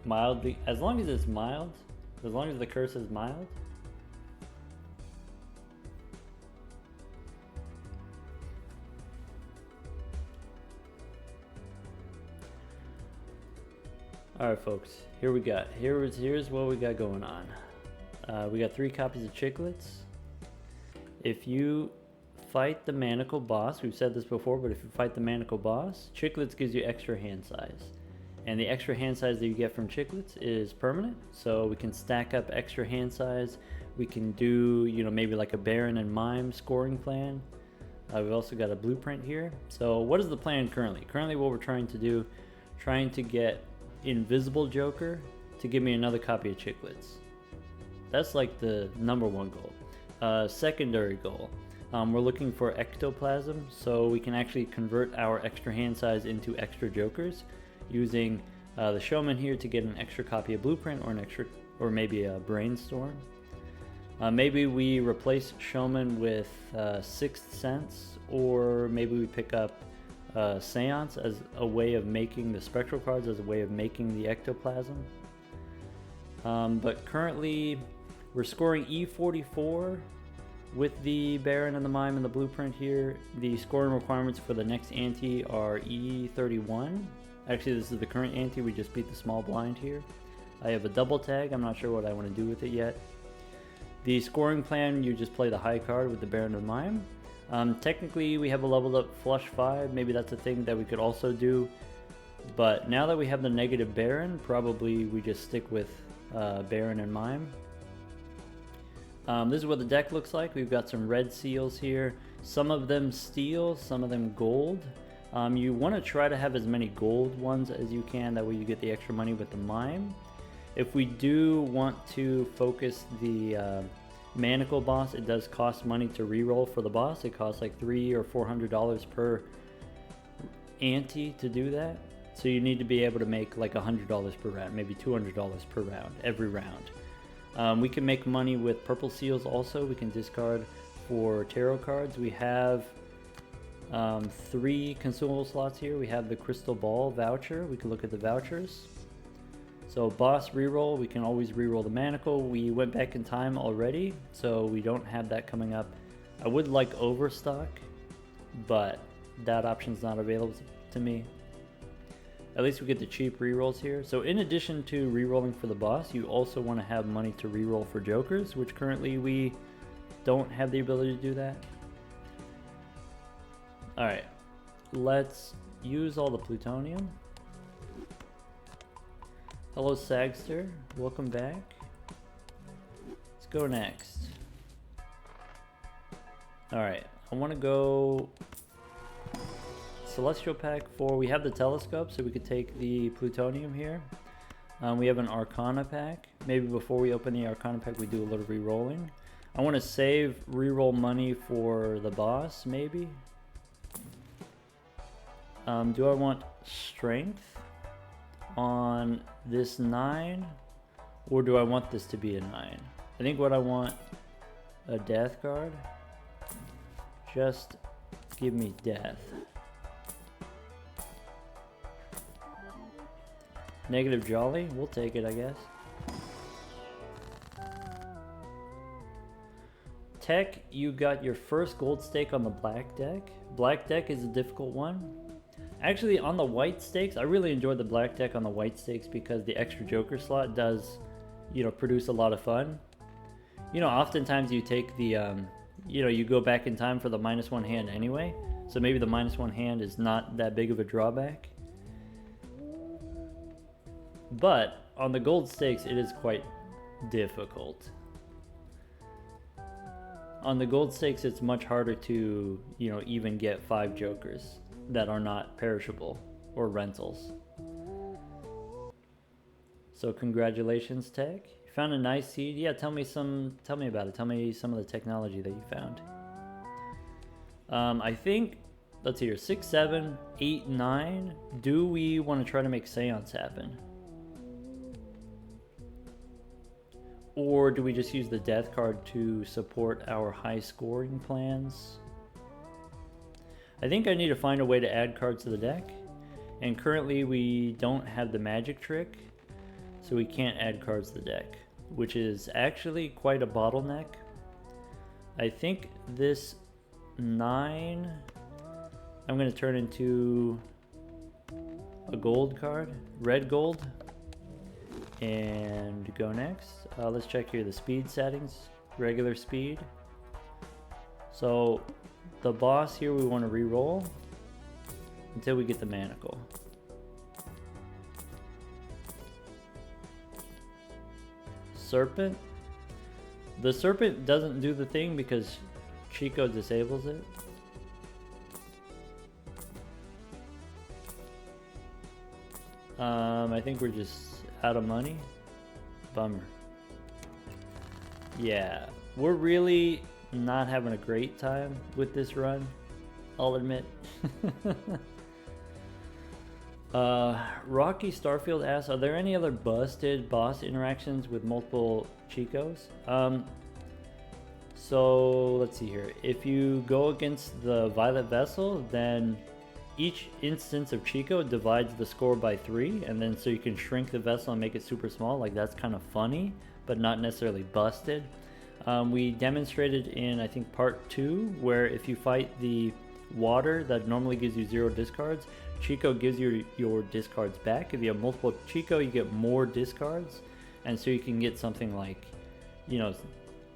mildly, as long as it's mild, as long as the curse is mild. Alright folks, here's what we got going on. We got 3 copies of Chicots. If you fight the Manacle Boss, we've said this before, but if you fight the Manacle Boss, Chicots gives you extra hand size. And the extra hand size that you get from Chicots is permanent, so we can stack up extra hand size. We can do, you know, maybe like a Baron and Mime scoring plan. We've also got a blueprint here. So what is the plan currently? Currently what we're trying to do, trying to get Invisible Joker to give me another copy of Chicots. That's like the #1 goal. Secondary goal, we're looking for Ectoplasm, so we can actually convert our extra hand size into extra Jokers using the Showman here to get an extra copy of Blueprint or maybe a Brainstorm. Maybe we replace Showman with Sixth Sense, or maybe we pick up Seance as a way of making the Spectral cards, as a way of making the Ectoplasm. But currently we're scoring E44 with the Baron and the Mime and the Blueprint here. The scoring requirements for the next ante are E31. Actually, this is the current ante, we just beat the small blind here. I have a double tag, I'm not sure what I want to do with it yet. The scoring plan, you just play the high card with the Baron and the Mime. Technically we have a leveled up flush 5, maybe that's a thing that we could also do, but now that we have the negative Baron, probably we just stick with Baron and Mime. This is what the deck looks like. We've got some red seals here, some of them steel, some of them gold. You want to try to have as many gold ones as you can, that way you get the extra money with the Mime. If we do want to focus the Manacle Boss, it does cost money to reroll for the boss. It costs like $300 or $400 per ante to do that. So you need to be able to make like $100 per round, maybe $200 per round, every round. We can make money with purple seals also. We can discard for tarot cards. We have 3 consumable slots here. We have the Crystal Ball voucher. We can look at the vouchers. So boss reroll, we can always reroll the Manacle. We went back in time already, so we don't have that coming up. I would like Overstock, but that option's not available to me. At least we get the cheap rerolls here. So in addition to rerolling for the boss, you also want to have money to reroll for Jokers, which currently we don't have the ability to do that. Alright, let's use all the plutonium. Hello Sagster, welcome back. Let's go next. Alright, I want to go Celestial Pack 4. We have the telescope, so we could take the plutonium here. We have an Arcana pack. Maybe before we open the Arcana pack we do a little re-rolling. I want to save reroll money for the boss, maybe. Do I want Strength on this 9, or do I want this to be a 9? I think what I want, a death card. Just give me death. Negative Jolly, we'll take it, I guess. Tech, you got your first gold stake on the black deck. Black deck is a difficult one. Actually, on the white stakes, I really enjoyed the black deck on the white stakes because the extra Joker slot does, you know, produce a lot of fun. You know, oftentimes you take the, you know, you go back in time for the -1 hand anyway, so maybe the -1 hand is not that big of a drawback. But on the gold stakes, it is quite difficult. On the gold stakes, it's much harder to, you know, even get 5 Jokers that are not perishable or rentals. So congratulations, Tech. You found a nice seed. Yeah, tell me about it. Tell me some of the technology that you found. I think, let's see here, 6, 7, 8, 9. Do we want to try to make Seance happen? Or do we just use the death card to support our high scoring plans? I think I need to find a way to add cards to the deck, and currently we don't have the magic trick, so we can't add cards to the deck, which is actually quite a bottleneck. I think this 9 I'm going to turn into a gold card, red gold, and go next. Let's check here the speed settings, regular speed. So the boss here we want to re-roll until we get the Manacle. Serpent. The Serpent doesn't do the thing because Chicot disables it. I think we're just out of money. Bummer. Yeah, we're really not having a great time with this run, I'll admit. Rocky Starfield asks, are there any other busted boss interactions with multiple Chicots? So let's see here. If you go against the Violet Vessel, then each instance of Chicot divides the score by 3, and then so you can shrink the vessel and make it super small. Like, that's kind of funny, but not necessarily busted. We demonstrated in, I think, part 2, where if you fight the water that normally gives you 0 discards, Chicot gives you your discards back. If you have multiple Chicot, you get more discards, and so you can get something like, you know,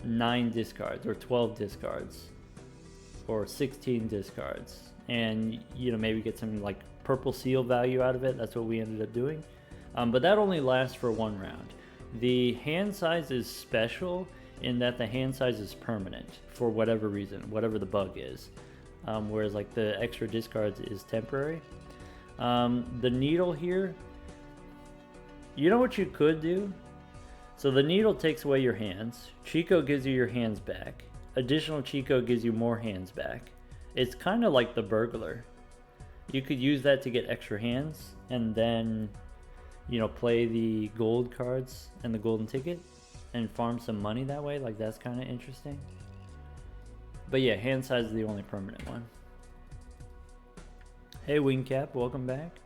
9 discards or 12 discards or 16 discards, and you know, maybe get some like purple seal value out of it. That's what we ended up doing, but that only lasts for 1 round. The hand size is special in that the hand size is permanent for whatever reason, whatever the bug is, whereas like the extra discards is temporary. The needle here, you know what you could do? So the needle takes away your hands. Chicot gives you your hands back. Additional Chicot gives you more hands back. It's kind of like the burglar. You could use that to get extra hands and then, you know, play the gold cards and the golden ticket and farm some money that way. Like, that's kind of interesting. But yeah, hand size is the only permanent one. Hey Wingcap, welcome back.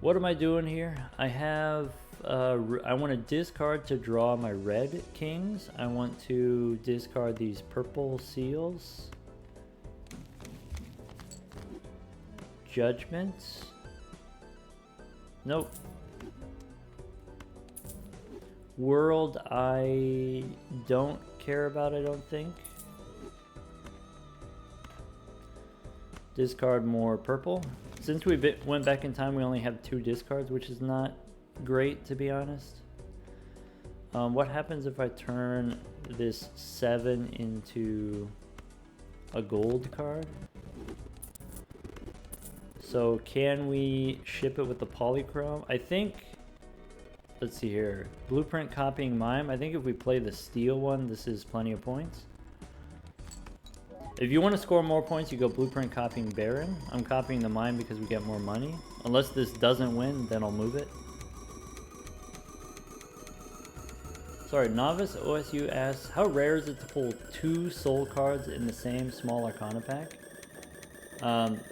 What am I doing here? I have I want to discard to draw my red kings. I want to discard these purple seals. Judgments. Nope. World I don't care about, I don't think. Discard more purple. Since we went back in time, we only have 2 discards, which is not great, to be honest. What happens if I turn this 7 into a gold card? So can we ship it with the polychrome? I think, let's see here. Blueprint copying mime. I think if we play the steel one, this is plenty of points. If you want to score more points, you go blueprint copying Baron. I'm copying the mine because we get more money. Unless this doesn't win, then I'll move it. Sorry, Novice OSU asks, how rare is it to pull 2 soul cards in the same small Arcana pack?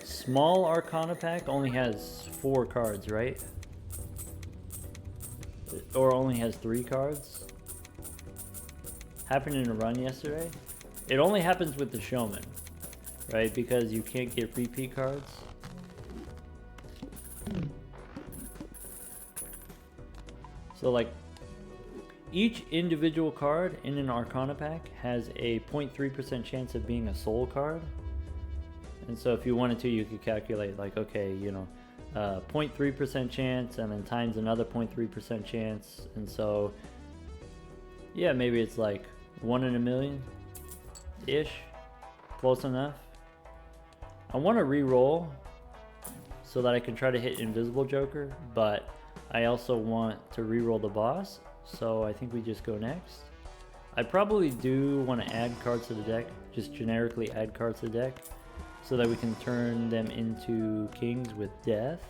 Small Arcana pack only has 4 cards, right? Or only has 3 cards. Happened in a run yesterday. It only happens with the Showman, right? Because you can't get repeat cards. So like, each individual card in an Arcana pack has a 0.3% chance of being a soul card. And so if you wanted to, you could calculate like, okay, you know, 0.3% chance and then times another 0.3% chance. And so, yeah, maybe it's like 1 in a million. Ish, close enough. I want to re-roll so that I can try to hit Invisible Joker, but I also want to re-roll the boss, so I think we just go next. I probably do want to add cards to the deck, just generically add cards to the deck, so that we can turn them into kings with death.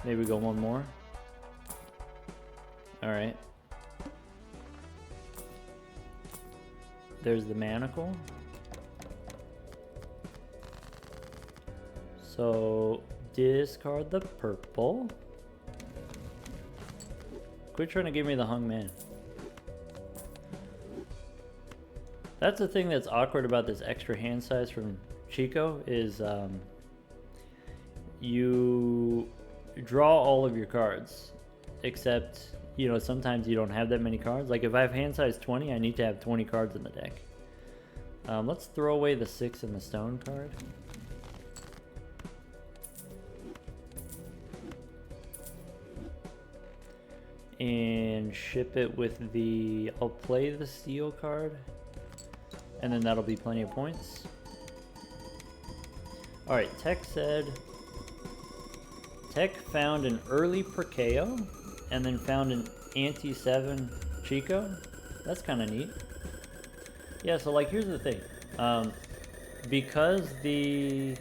Maybe go one more. Alright. There's the Manacle. So discard the purple. Quit trying to give me the hung man. That's the thing that's awkward about this extra hand size from Chicot is you draw all of your cards, except, you know, sometimes you don't have that many cards. Like if I have hand size 20, I need to have 20 cards in the deck. Let's throw away the 6 and the stone card. And ship it with the, I'll play the steel card, and then that'll be plenty of points. Alright, Tech said, Tech found an early Perkeo, and then found an anti-7 Chicot. That's kind of neat. Yeah, so like here's the thing. Because the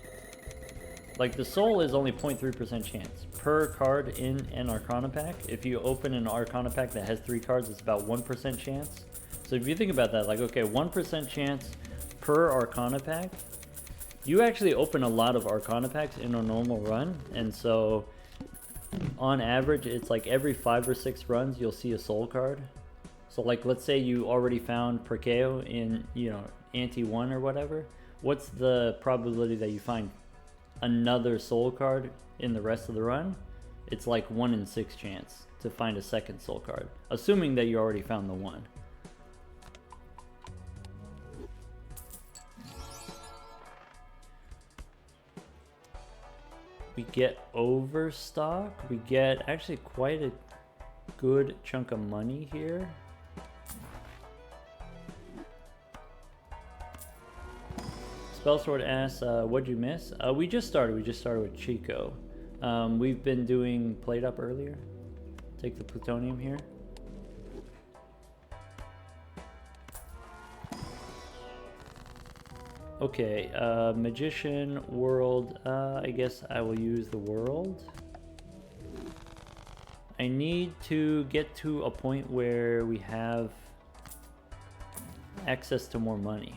soul is only 0.3% chance per card in an Arcana pack. If you open an Arcana pack that has 3 cards, it's about 1% chance. So if you think about that, like, okay, 1% chance per Arcana pack, you actually open a lot of Arcana packs in a normal run, and so on average, it's like every 5 or 6 runs, you'll see a soul card. So like, let's say you already found Perkeo in, you know, Ante 1 or whatever. What's the probability that you find another soul card in the rest of the run? It's like 1 in 6 chance to find a second soul card, assuming that you already found the one. We get overstock. We get actually quite a good chunk of money here. Spellsword asks, what'd you miss? We just started with Chicot. We've been doing plate up earlier. Take the plutonium here. Okay, magician, world, I guess I will use the world. I need to get to a point where we have access to more money.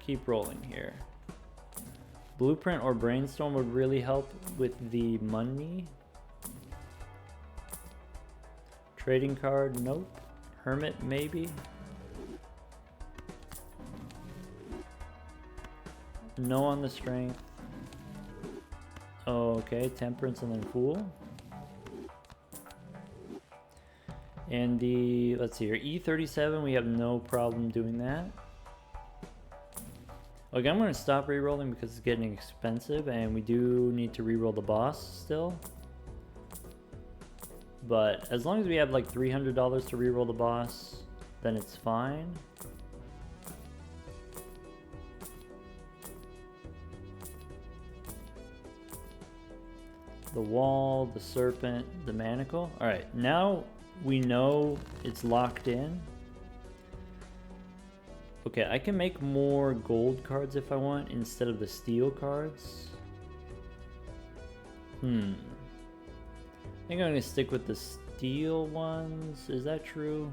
Keep rolling here. Blueprint or brainstorm would really help with the money. Trading card, nope. Hermit, maybe. No on the strength. Okay, temperance and then fool. And the, let's see here, E37, we have no problem doing that. Okay, I'm going to stop re-rolling because it's getting expensive, and we do need to re-roll the boss still. But as long as we have like $300 to re-roll the boss, then it's fine. The wall, the serpent, the manacle. Alright, now we know it's locked in. Okay, I can make more gold cards if I want instead of the steel cards. I think I'm going to stick with the steel ones. Is that true?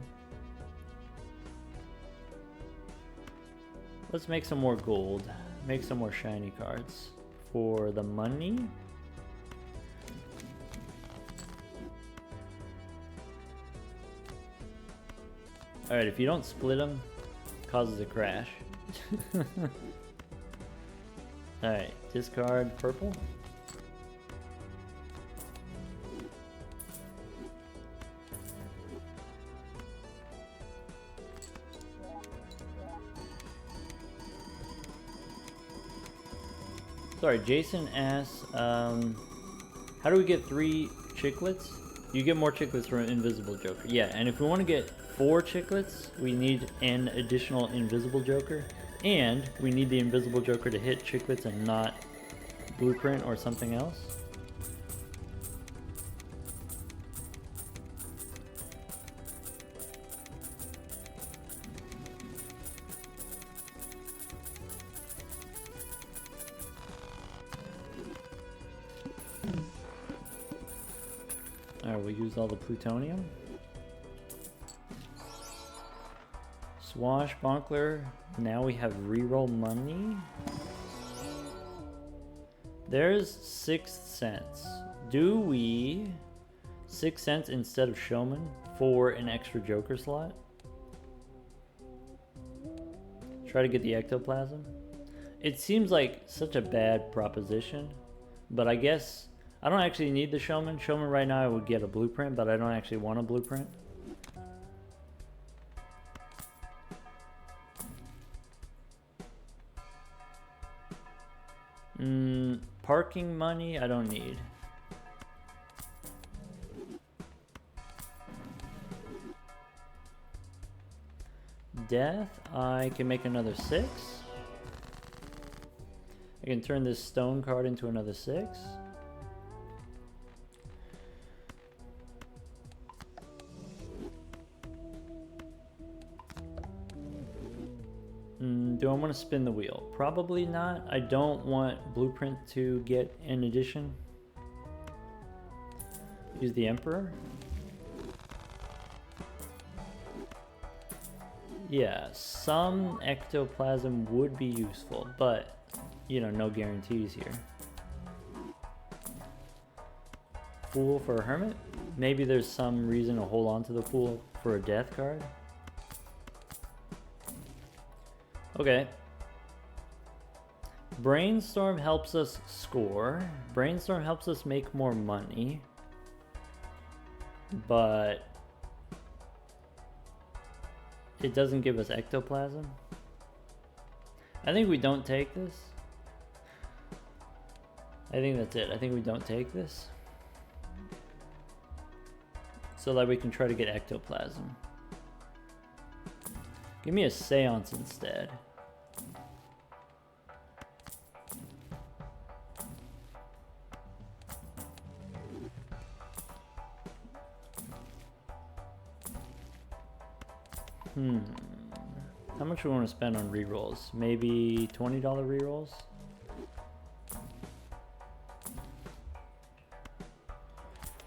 Let's make some more gold. Make some more shiny cards. For the money. Alright, if you don't split them, causes a crash. Alright, discard purple. Sorry, Jason asks, how do we get 3 Chicots? You get more Chicots from Invisible Joker. Yeah, and if we want to get 4 Chicots, we need an additional Invisible Joker. And we need the Invisible Joker to hit Chicots and not Blueprint or something else. Alright, we'll use all the plutonium. Swashbuckler. Now we have reroll money. There's 6 cents. Do we 6 cents instead of Showman for an extra Joker slot. Try to get the Ectoplasm. It seems like such a bad proposition, but I guess I don't actually need the Showman. Showman right now I would get a blueprint, but I don't actually want a blueprint. Parking money I don't need. Death, I can make another 6. I can turn this stone card into another 6. Do I want to spin the wheel? Probably not. I don't want Blueprint to get an addition. Use the Emperor. Yeah, some Ectoplasm would be useful, but, you know, no guarantees here. Fool for a Hermit? Maybe there's some reason to hold on to the Fool for a death card. Okay. Brainstorm helps us score. Brainstorm helps us make more money. But it doesn't give us Ectoplasm. I think we don't take this. I think that's it. I think we don't take this. So that we can try to get Ectoplasm. Give me a Seance instead. How much do we want to spend on rerolls? Maybe $20 rerolls?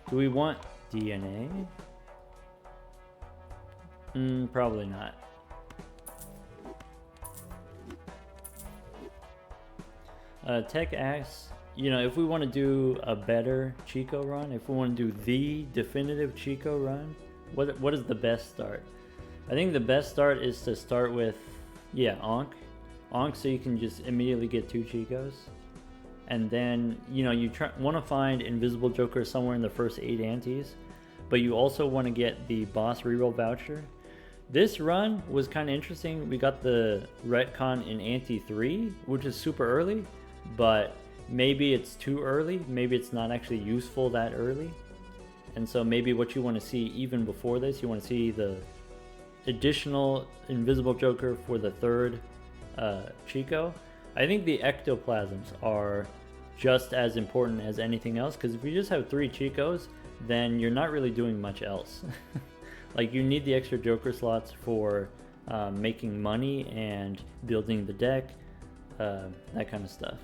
Do we want DNA? Probably not. Tech Axe, you know, if we want to do a better Chico run, if we want to do the definitive Chico run, what is the best start? I think the best start is to start with, yeah, Onk, so you can just immediately get 2 Chicos. And then, you know, you want to find Invisible Joker somewhere in the first 8 antes, but you also want to get the boss reroll voucher. This run was kind of interesting. We got the retcon in ante 3, which is super early, but maybe it's too early. Maybe it's not actually useful that early. And so maybe what you want to see even before this, you want to see the additional Invisible Joker for the 3rd Chico. I think the Ectoplasms are just as important as anything else, because if you just have 3 Chicos, then you're not really doing much else. Like, you need the extra Joker slots for making money and building the deck, that kind of stuff.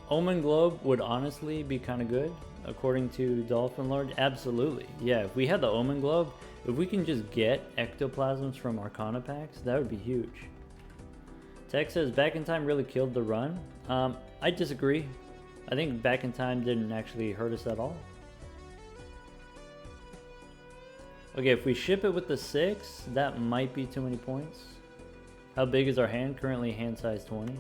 Omen Globe would honestly be kind of good, according to Dolphin Lord. Absolutely. Yeah, if we had the Omen Globe, if we can just get Ectoplasms from Arcana packs, that would be huge. Tech says Back in Time really killed the run. I disagree. I think Back in Time didn't actually hurt us at all. Okay, if we ship it with the 6, that might be too many points. How big is our hand? Currently hand size 20.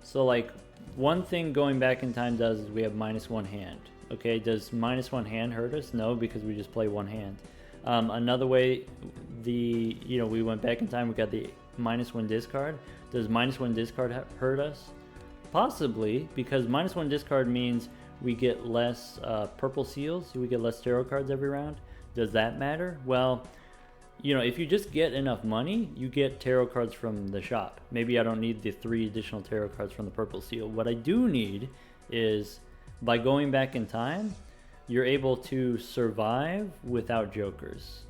So, like, one thing going back in time does is we have -1 hand. Okay, does -1 hand hurt us? No, because we just play 1 hand. Another way, we went back in time, we got the -1 discard. Does -1 discard hurt us? Possibly, because -1 discard means we get less purple seals, we get less tarot cards every round. Does that matter? Well, you know, if you just get enough money, you get tarot cards from the shop. Maybe I don't need the 3 additional tarot cards from the purple seal. What I do need is, by going back in time, you're able to survive without jokers.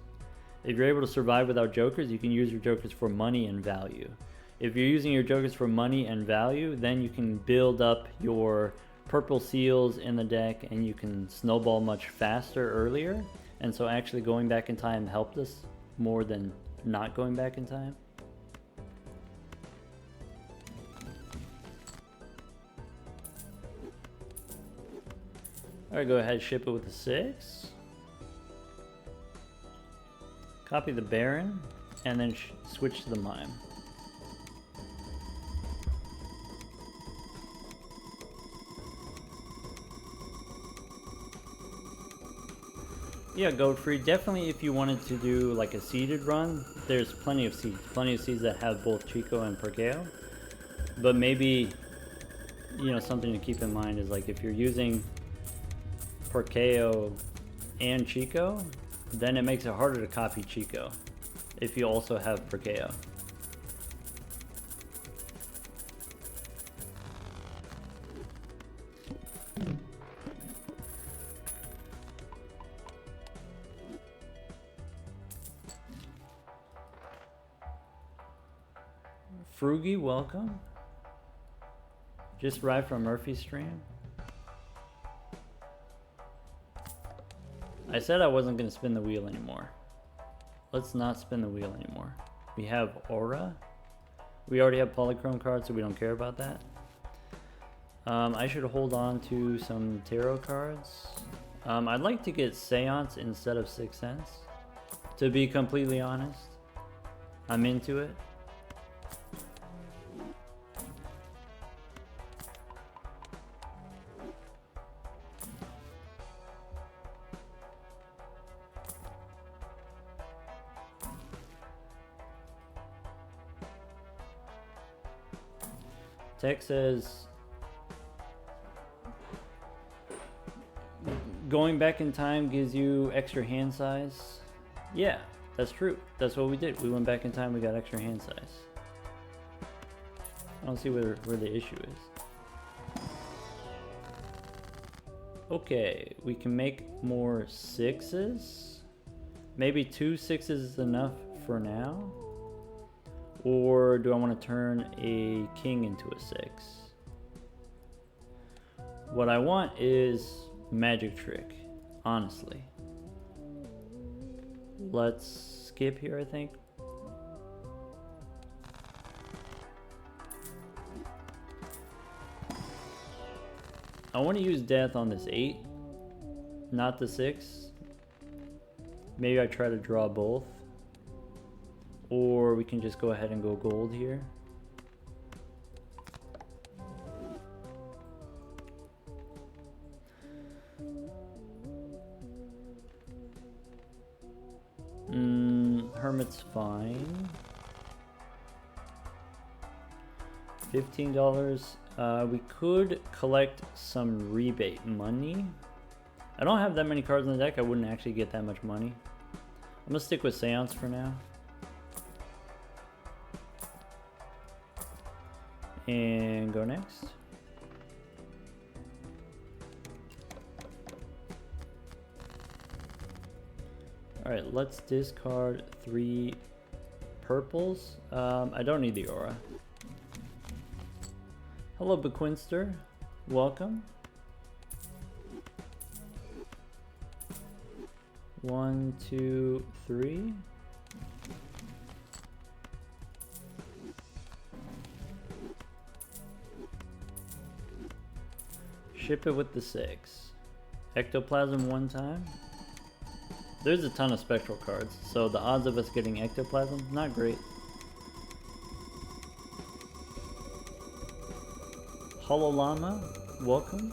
If you're able to survive without jokers, you can use your jokers for money and value. If you're using your jokers for money and value, then you can build up your purple seals in the deck and you can snowball much faster earlier. And so actually going back in time helped us more than not going back in time. Alright, go ahead, ship it with the 6. Copy the Baron, and then switch to the Mime. Yeah, goat free. Definitely if you wanted to do like a seeded run, there's plenty of seeds. Plenty of seeds that have both Chico and Perkeo. But maybe, you know, something to keep in mind is like if you're using Perkeo and Chico, then it makes it harder to copy Chico if you also have Perkeo. Frugy, welcome. Just arrived from Murphy's stream. I said I wasn't going to spin the wheel anymore. Let's not spin the wheel anymore. We have Aura. We already have Polychrome cards, so we don't care about that. I should hold on to some tarot cards. I'd like to get Seance instead of Sixth Sense. To be completely honest, I'm into it. Tech says, going back in time gives you extra hand size. Yeah, that's true. That's what we did. We went back in time, we got extra hand size. I don't see where the issue is. Okay, we can make more 6s. Maybe 2 6s is enough for now. Or do I want to turn a king into a 6? What I want is magic trick, honestly. Let's skip here, I think. I want to use death on this 8, not the 6. Maybe I try to draw both. Or we can just go ahead and go gold here. Hermit's fine. $15. We could collect some rebate money. I don't have that many cards in the deck. I wouldn't actually get that much money. I'm gonna stick with Seance for now. And go next. Alright, let's discard 3 purples. I don't need the aura. Hello, Bequinster. Welcome. 1, 2, 3. Ship it with the 6. Ectoplasm 1 time. There's a ton of spectral cards, so the odds of us getting Ectoplasm, not great. Hololama, welcome.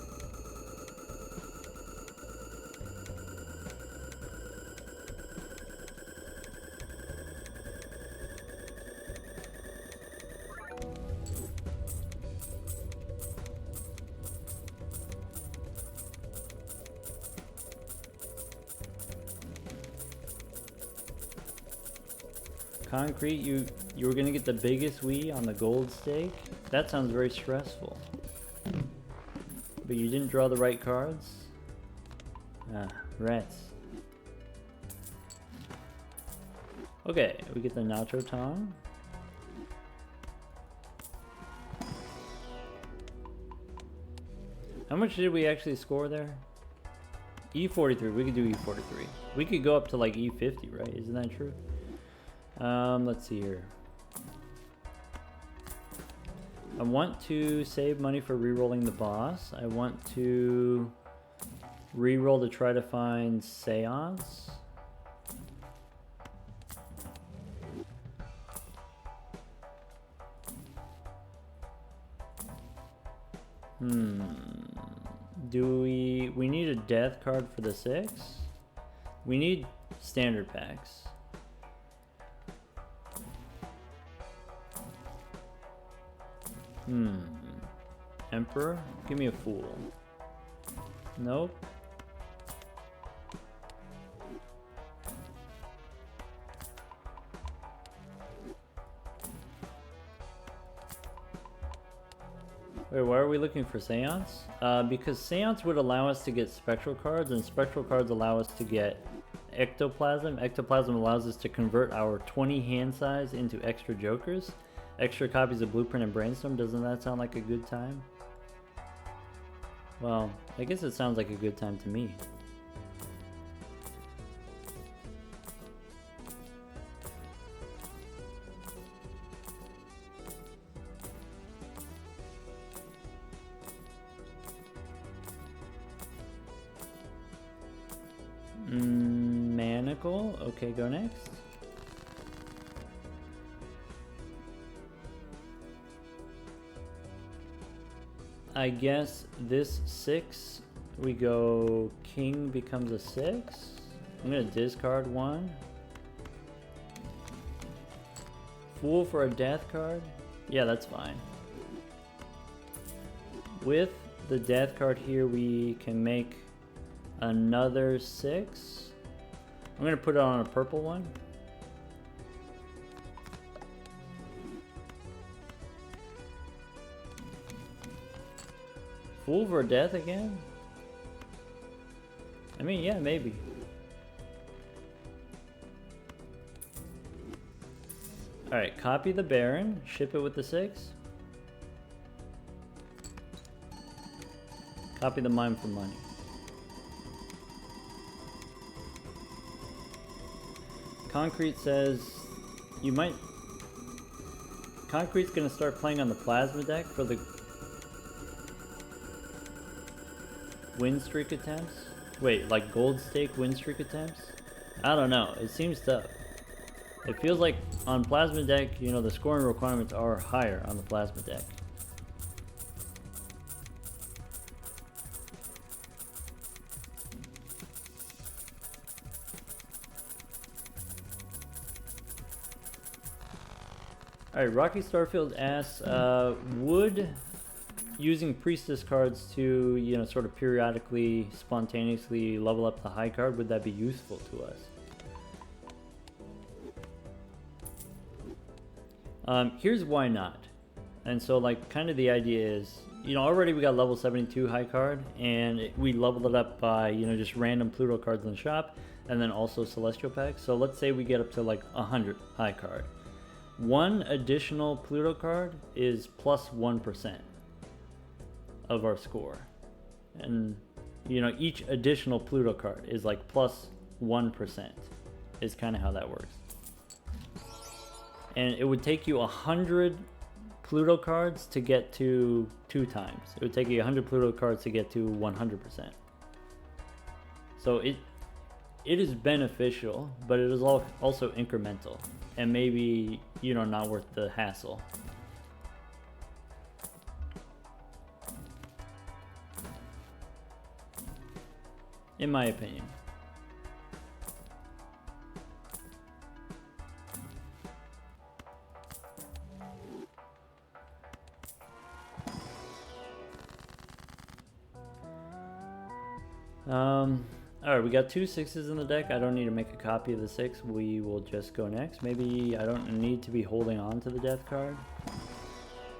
Concrete, you were gonna get the biggest Wii on the gold stake? That sounds very stressful. But you didn't draw the right cards? Ah, rats. Okay, we get the Nacho Tong. How much did we actually score there? E43, we could do E43. We could go up to like E50, right? Isn't that true? Let's see here. I want to save money for re-rolling the boss. I want to re-roll to try to find Seance. Do we need a death card for the 6? We need standard packs. Emperor? Give me a Fool. Nope. Wait, why are we looking for Seance? Because Seance would allow us to get Spectral cards, and Spectral cards allow us to get Ectoplasm. Ectoplasm allows us to convert our 20 hand size into extra Jokers. Extra copies of Blueprint and Brainstorm. Doesn't that sound like a good time? Well, I guess it sounds like a good time to me. Manacle. Okay, go next. I guess this 6, we go King becomes a 6. I'm gonna discard 1. Fool for a death card? Yeah, that's fine. With the death card here, we can make another 6. I'm gonna put it on a purple one. Fool for death again? I mean, yeah, maybe. Alright, copy the Baron, ship it with the 6. Copy the Mime for money. Concrete says you might... Concrete's gonna start playing on the plasma deck for the win streak attempts? Wait, like gold stake win streak attempts? I don't know, it seems tough. It feels like on plasma deck, you know, the scoring requirements are higher on the plasma deck. Alright, Rocky Starfield asks, would using Priestess cards to, you know, sort of periodically, spontaneously level up the high card, would that be useful to us? Here's why not. And so, like, kind of the idea is, you know, already we got level 72 high card, and we leveled it up by, you know, just random Pluto cards in the shop, and then also Celestial packs. So let's say we get up to like 100 high card. One additional Pluto card is plus 1% of our score. And, you know, each additional Pluto card is like plus 1%, is kind of how that works. And it would take you 100 Pluto cards to get to 2 times. It would take you 100 Pluto cards to get to 100%. So it is beneficial, but it is also incremental. And maybe, you know, not worth the hassle. In my opinion. Alright, we got 2 6s in the deck. I don't need to make a copy of the 6. We will just go next. Maybe I don't need to be holding on to the death card.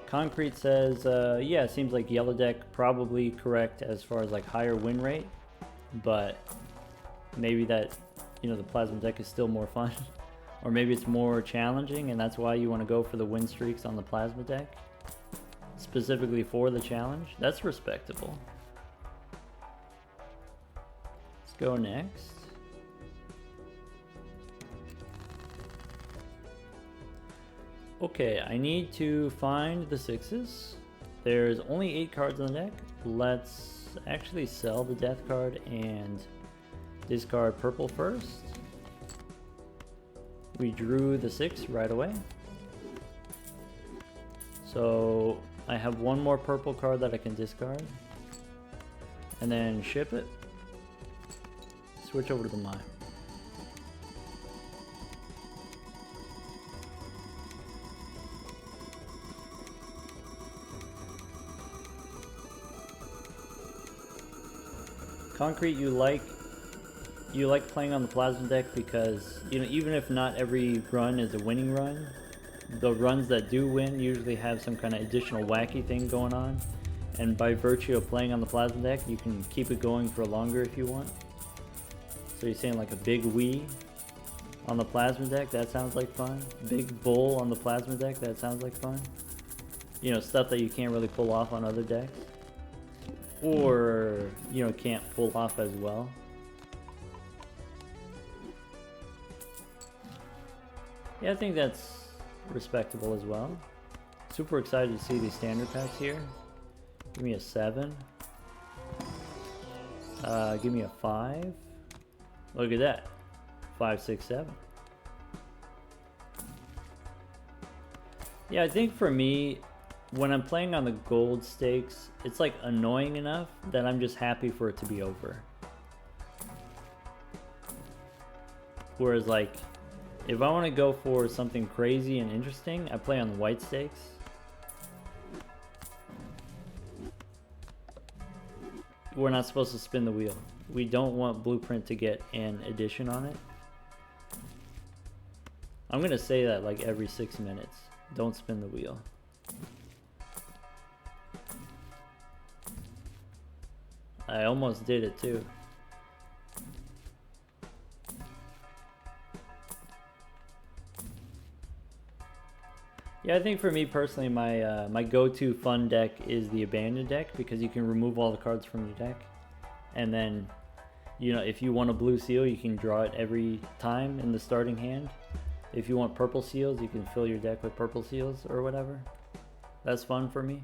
Concrete says, yeah, it seems like yellow deck probably correct as far as like higher win rate. But maybe that, you know, the plasma deck is still more fun. Or maybe it's more challenging and that's why you want to go for the win streaks on the plasma deck. Specifically for the challenge. That's respectable. Go next. Okay, I need to find the 6s. There's only 8 cards on the deck. Let's actually sell the death card and discard purple first. We drew the 6 right away. So I have one more purple card that I can discard. And then ship it. Switch over to the mine. Concrete, you like playing on the plasma deck because, you know, even if not every run is a winning run, the runs that do win usually have some kind of additional wacky thing going on, and by virtue of playing on the plasma deck, you can keep it going for longer if you want. So you're saying like a big Wii on the plasma deck, that sounds like fun. Big bull on the plasma deck, that sounds like fun. You know, stuff that you can't really pull off on other decks, or, you know, can't pull off as well. Yeah, I think that's respectable as well. Super excited to see these standard packs here. Give me a 7. Give me a 5. Look at that. 5, 6, 7. Yeah, I think for me, when I'm playing on the gold stakes, it's like annoying enough that I'm just happy for it to be over. Whereas like, if I want to go for something crazy and interesting, I play on the white stakes. We're not supposed to spin the wheel. We don't want Blueprint to get an addition on it. I'm gonna say that like every 6 minutes. Don't spin the wheel. I almost did it too. Yeah, I think for me personally, my go-to fun deck is the Abandoned deck, because you can remove all the cards from your deck, and then, you know, if you want a blue seal, you can draw it every time in the starting hand. If you want purple seals, you can fill your deck with purple seals or whatever. That's fun for me.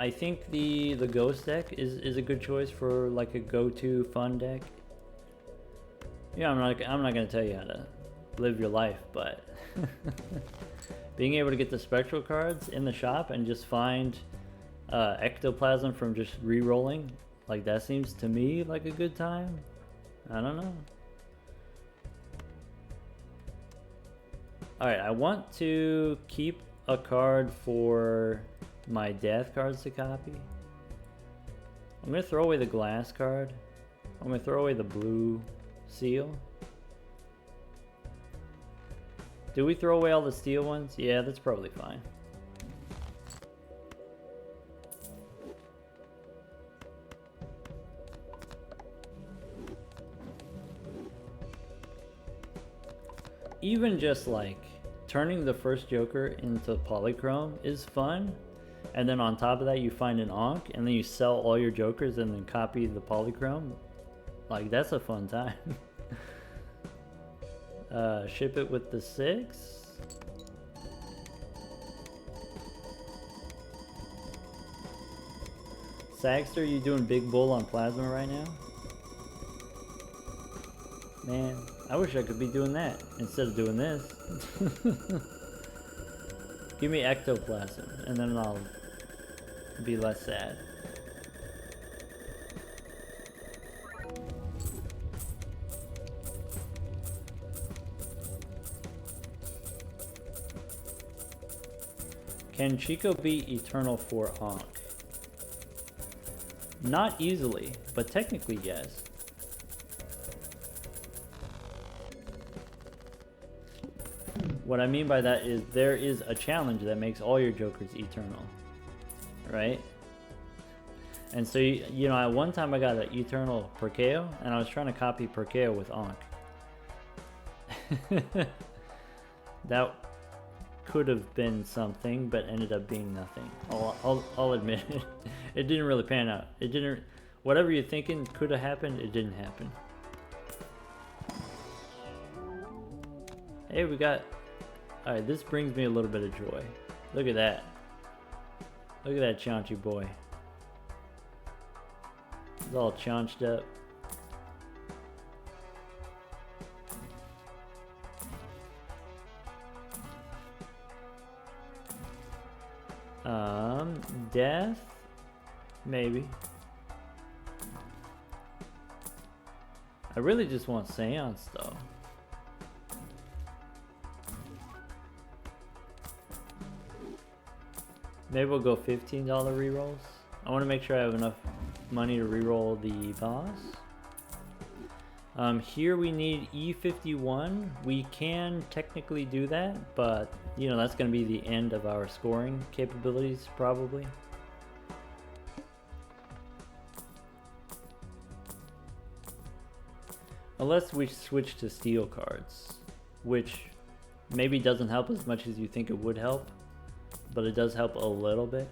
I think the Ghost deck is a good choice for like a go-to fun deck. Yeah, I'm not gonna tell you how to live your life, but being able to get the spectral cards in the shop and just find Ectoplasm from just re-rolling, like that seems to me like a good time. I don't know. Alright, I want to keep a card for my death cards to copy. I'm gonna throw away the glass card. I'm gonna throw away the blue seal. Do we throw away all the steel ones? Yeah, that's probably fine. Even just like turning the first Joker into polychrome is fun, and then on top of that you find an Ankh, and then you sell all your Jokers and then copy the polychrome. Like, that's a fun time. Ship it with the 6. Sagster, you doing big bull on plasma right now? Man, I wish I could be doing that instead of doing this. Give me Ectoplasm, and then I'll be less sad. Can Chicot be eternal for Ankh? Not easily, but technically yes. What I mean by that is there is a challenge that makes all your Jokers eternal, right? And so, you know, at one time I got an eternal Perkeo, and I was trying to copy Perkeo with Ankh. That could have been something, but ended up being nothing. I'll admit it. It didn't really pan out. It didn't. Whatever you're thinking could have happened, it didn't happen. Hey, we got... Alright, this brings me a little bit of joy. Look at that. Look at that chaunchy boy. He's all chaunched up. Death? Maybe. I really just want Seance though. Maybe we'll go $15 rerolls. I want to make sure I have enough money to reroll the boss. Here we need E51. We can technically do that, but you know that's going to be the end of our scoring capabilities probably. Unless we switch to steel cards, which maybe doesn't help as much as you think it would help, but it does help a little bit,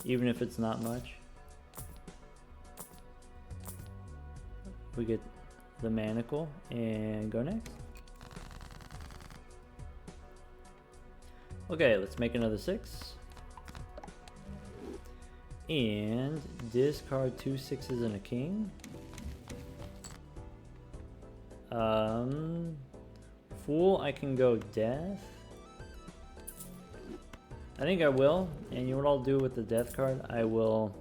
even if it's not much. We get the Manacle and go next. Okay, let's make another 6. And discard 2 6s and a king. Fool, I can go death. I think I will, and you know what I'll do with the death card? I will...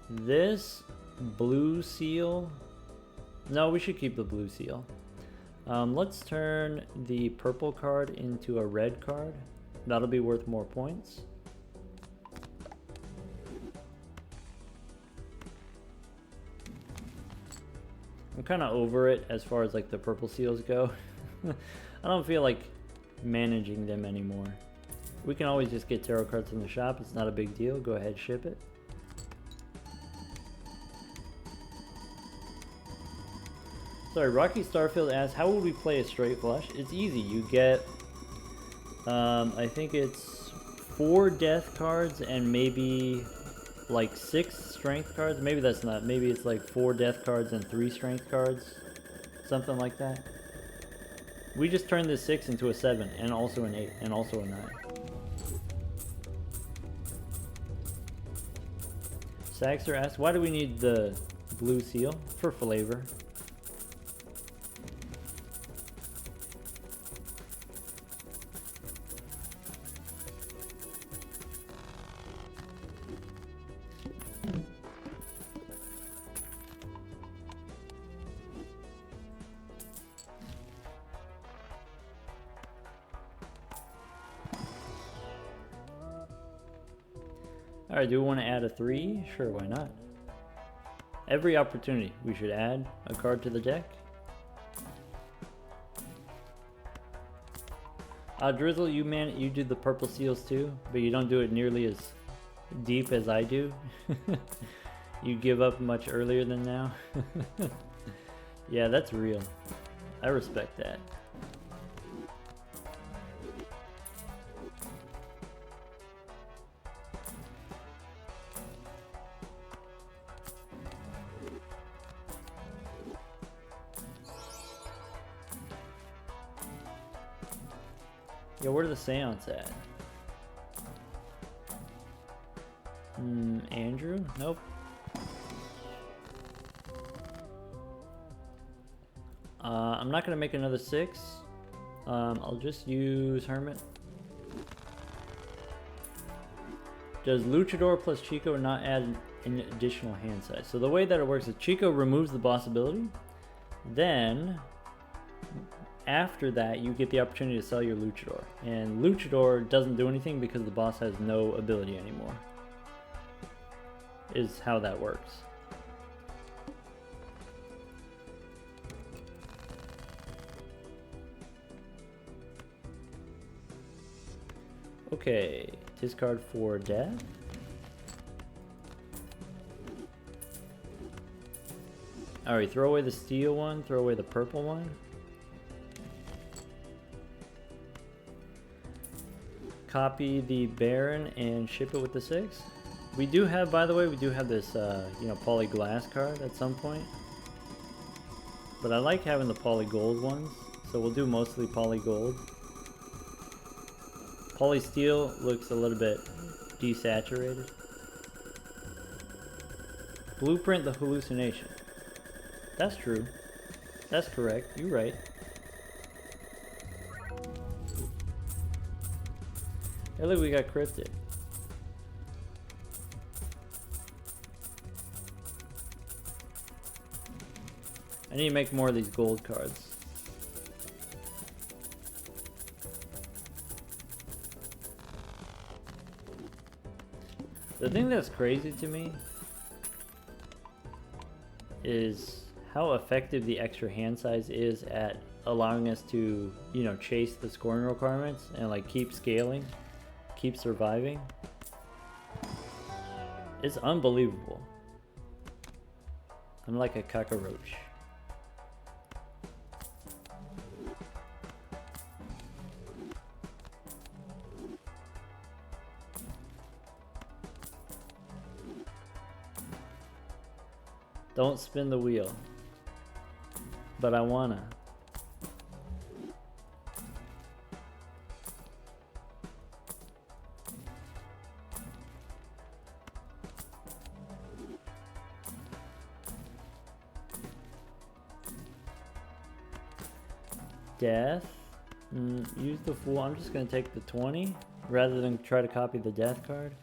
This blue seal... No, we should keep the blue seal. Let's turn the purple card into a red card. That'll be worth more points. I'm kind of over it as far as like the purple seals go. I don't feel like managing them anymore. We can always just get tarot cards from the shop. It's not a big deal. Go ahead, ship it. Sorry, Rocky Starfield asks, how would we play a straight flush? It's easy. You get, I think it's 4 death cards and maybe like 6 strength cards. Maybe that's not. Maybe it's like 4 death cards and 3 strength cards. Something like that. We just turned this 6 into a 7 and also an 8 and also a 9. Saxer asks, why do we need the blue seal? For flavor. Alright, do we want to add a 3? Sure, why not? Every opportunity, we should add a card to the deck. Drizzle, you do the purple seals too, but you don't do it nearly as deep as I do. You give up much earlier than now. Yeah, that's real. I respect that. Yeah, where's the seance at? Andrew? Nope. I'm not gonna make another 6. I'll just use Hermit. Does Luchador plus Chico not add an additional hand size? So the way that it works is Chico removes the boss ability, then after that you get the opportunity to sell your Luchador, and Luchador doesn't do anything because the boss has no ability anymore, is how that works. Okay, discard for death. Alright, throw away the steel one, throw away the purple one. Copy the Baron and ship it with the 6. We do have, by the way, we do have this, you know, poly glass card at some point. but I like having the poly gold ones, so we'll do mostly poly gold. Poly steel looks a little bit desaturated. Blueprint the hallucination. That's true. That's correct. You're right. Hey, look, we got cryptic. I need to make more of these gold cards. The thing that's crazy to me is how effective the extra hand size is at allowing us to, you know, chase the scoring requirements and like keep scaling, keep surviving. It's unbelievable. I'm like a cockroach. Don't spin the wheel. But I wanna. Death. Use the fool. I'm just gonna take the 20 rather than try to copy the death card.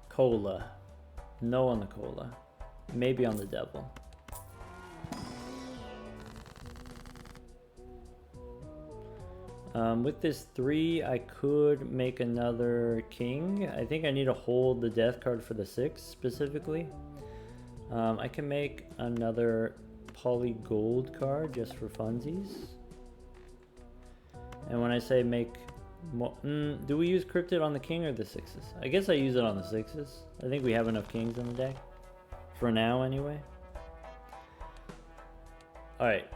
Cola. No on the cola. Maybe on the devil. With this 3, I could make another king. I think I need to hold the death card for the 6 specifically. I can make another poly gold card just for funsies. And when I say make more, do we use cryptid on the king or the 6s? I guess I use it on the 6s. I think we have enough kings in the deck. For now anyway. Alright.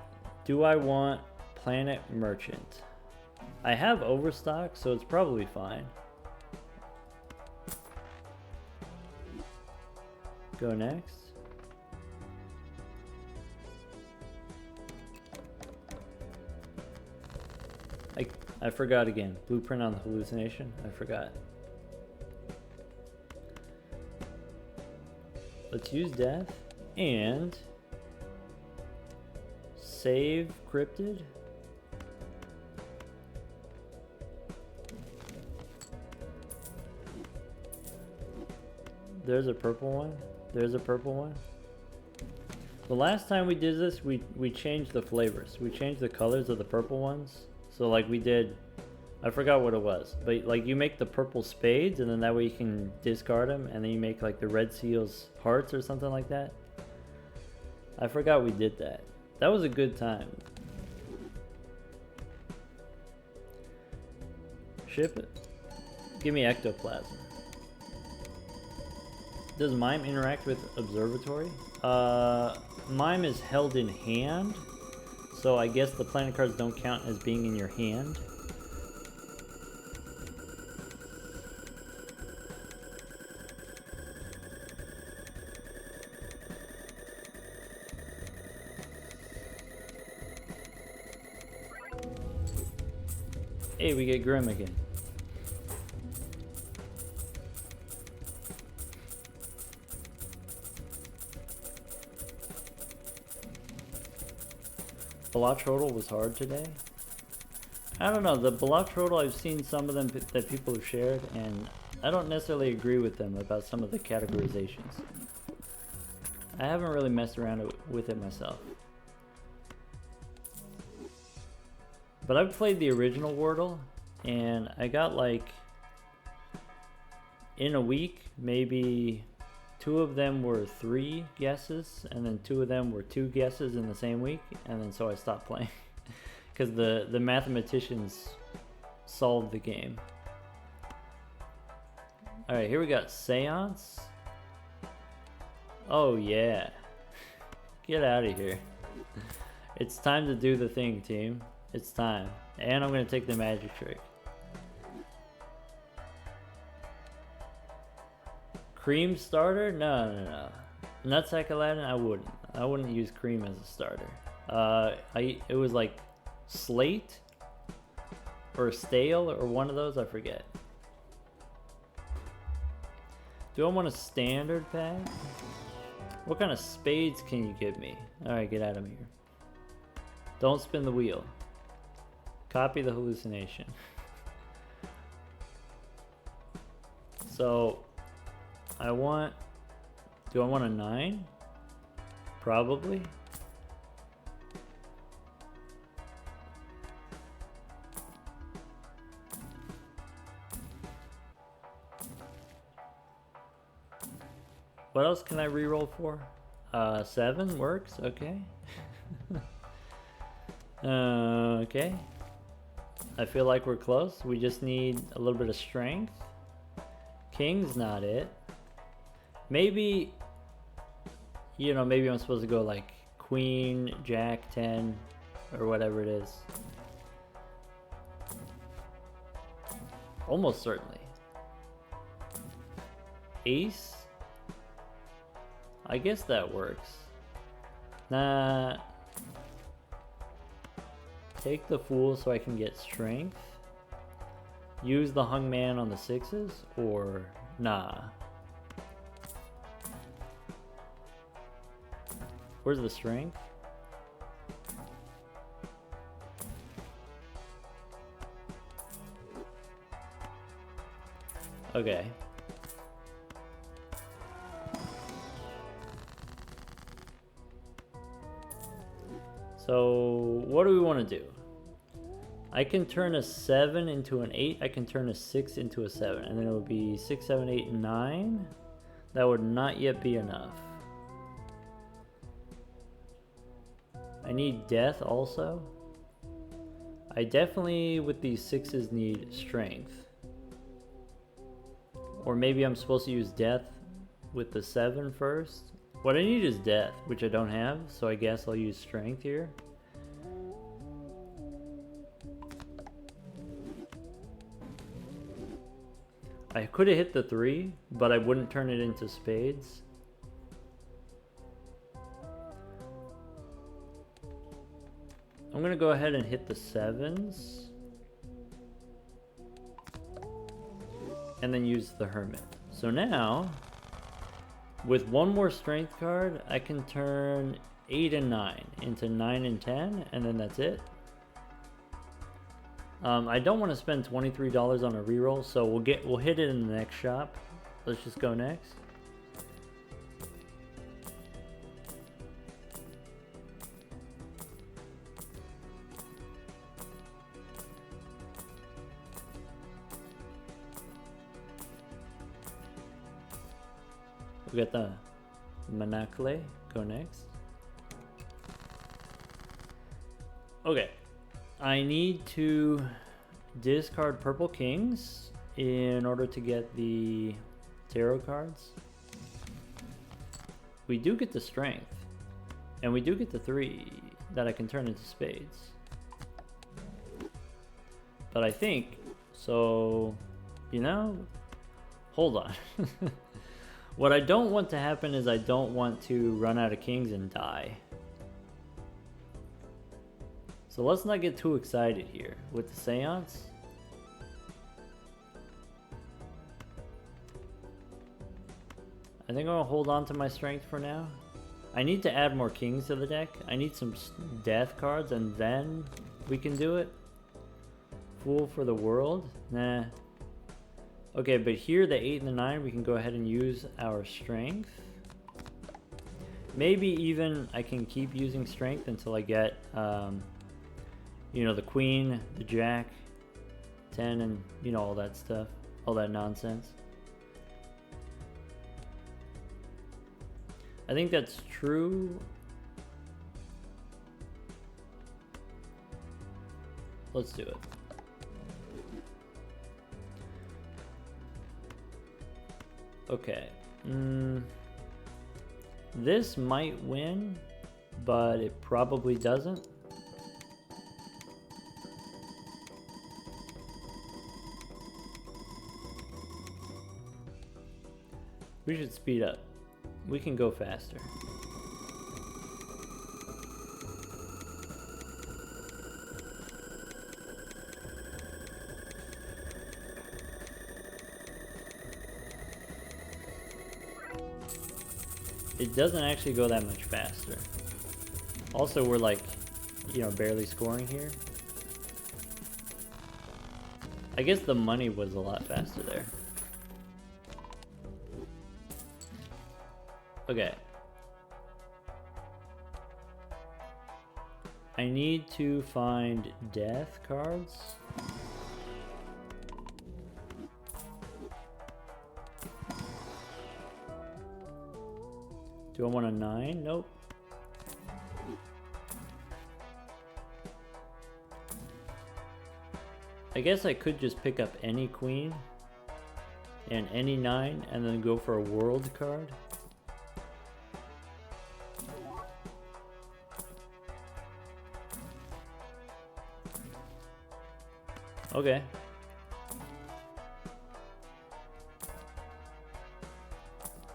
Do I want Planet Merchant? I have overstock, so it's probably fine. Go next. I forgot again. Blueprint on the hallucination. I forgot. Let's use death and save cryptid. There's a purple one. There's a purple one. The last time we did this, we changed the flavors. We changed the colors of the purple ones. So like we did, I forgot what it was, but like you make the purple spades and then that way you can discard them, and then you make like the red seals hearts or something like that. I forgot we did that. That was a good time. Ship it. Give me Ectoplasm. Does Mime interact with Observatory? Mime is held in hand, so I guess the planet cards don't count as being in your hand. Hey, we get Grim again. Balatrodal was hard today. I don't know, the Balatrodal, I've seen some of them that people have shared, and I don't necessarily agree with them about some of the categorizations. I haven't really messed around with it myself. But I've played the original Wordle, and I got like, in a week, maybe 2 of them were 3 guesses, and then 2 of them were 2 guesses in the same week, and then so I stopped playing. Because the mathematicians solved the game. Alright, here we got Seance. Oh yeah. Get out of here. It's time to do the thing, team. It's time. And I'm going to take the magic trick. Cream starter? No, no, no. Nutsack Aladdin, I wouldn't. I wouldn't use cream as a starter. It was like slate or stale or one of those, I forget. Do I want a standard pack? What kind of spades can you give me? Alright, get out of here. Don't spin the wheel. Copy the hallucination. So, do I want a 9? Probably. What else can I reroll for? 7 works, okay. Okay. I feel like we're close. We just need a little bit of strength. King's not it. Maybe, you know, maybe I'm supposed to go like Queen, Jack, 10, or whatever it is. Almost certainly. Ace? I guess that works. Nah. Take the Fool so I can get strength. Use the Hung Man on the 6s, or nah. Where's the strength? Okay. So, what do we want to do? I can turn a 7 into an 8. I can turn a 6 into a 7. And then it would be 6, 7, 8, 9. That would not yet be enough. I need death also. I definitely, with these 6s, need strength. Or maybe I'm supposed to use death with the 7 first. What I need is death, which I don't have, so I guess I'll use strength here. I could have hit the 3, but I wouldn't turn it into spades. I'm gonna go ahead and hit the 7s. And then use the Hermit. So now, with one more strength card, I can turn 8 and 9 into 9 and 10, and then that's it. I don't want to spend $23 on a reroll, so we'll hit it in the next shop. Let's just go next. We got the Manacle, go next. Okay, I need to discard purple kings in order to get the tarot cards. We do get the strength, and we do get the 3 that I can turn into spades. But I think, so, you know, hold on. What I don't want to happen is I don't want to run out of kings and die. So let's not get too excited here with the seance. I think I'm gonna hold on to my strength for now. I need to add more kings to the deck. I need some death cards and then we can do it. Fool for the world? Nah. Okay, but here, the 8 and the 9, we can go ahead and use our strength. Maybe even I can keep using strength until I get, you know, the queen, the jack, 10, and, you know, all that stuff. All that nonsense. I think that's true. Let's do it. Okay. This might win, but it probably doesn't. We should speed up. We can go faster. It doesn't actually go that much faster. Also, we're like, you know, barely scoring here. I guess the money was a lot faster there. Okay. I need to find death cards. Do I want a 9? Nope. I guess I could just pick up any queen and any 9 and then go for a world card. Okay.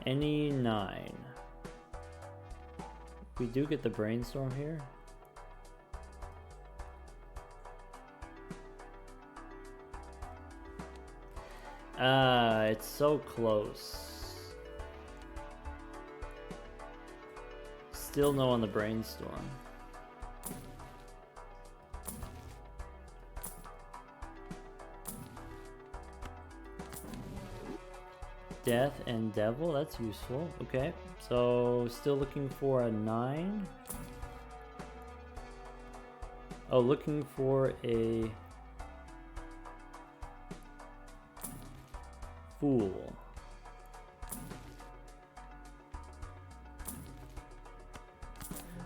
Any 9. We do get the brainstorm here. It's so close. Still no on the brainstorm. Death and devil, that's useful. Okay, so still looking for a 9. Oh, looking for a fool.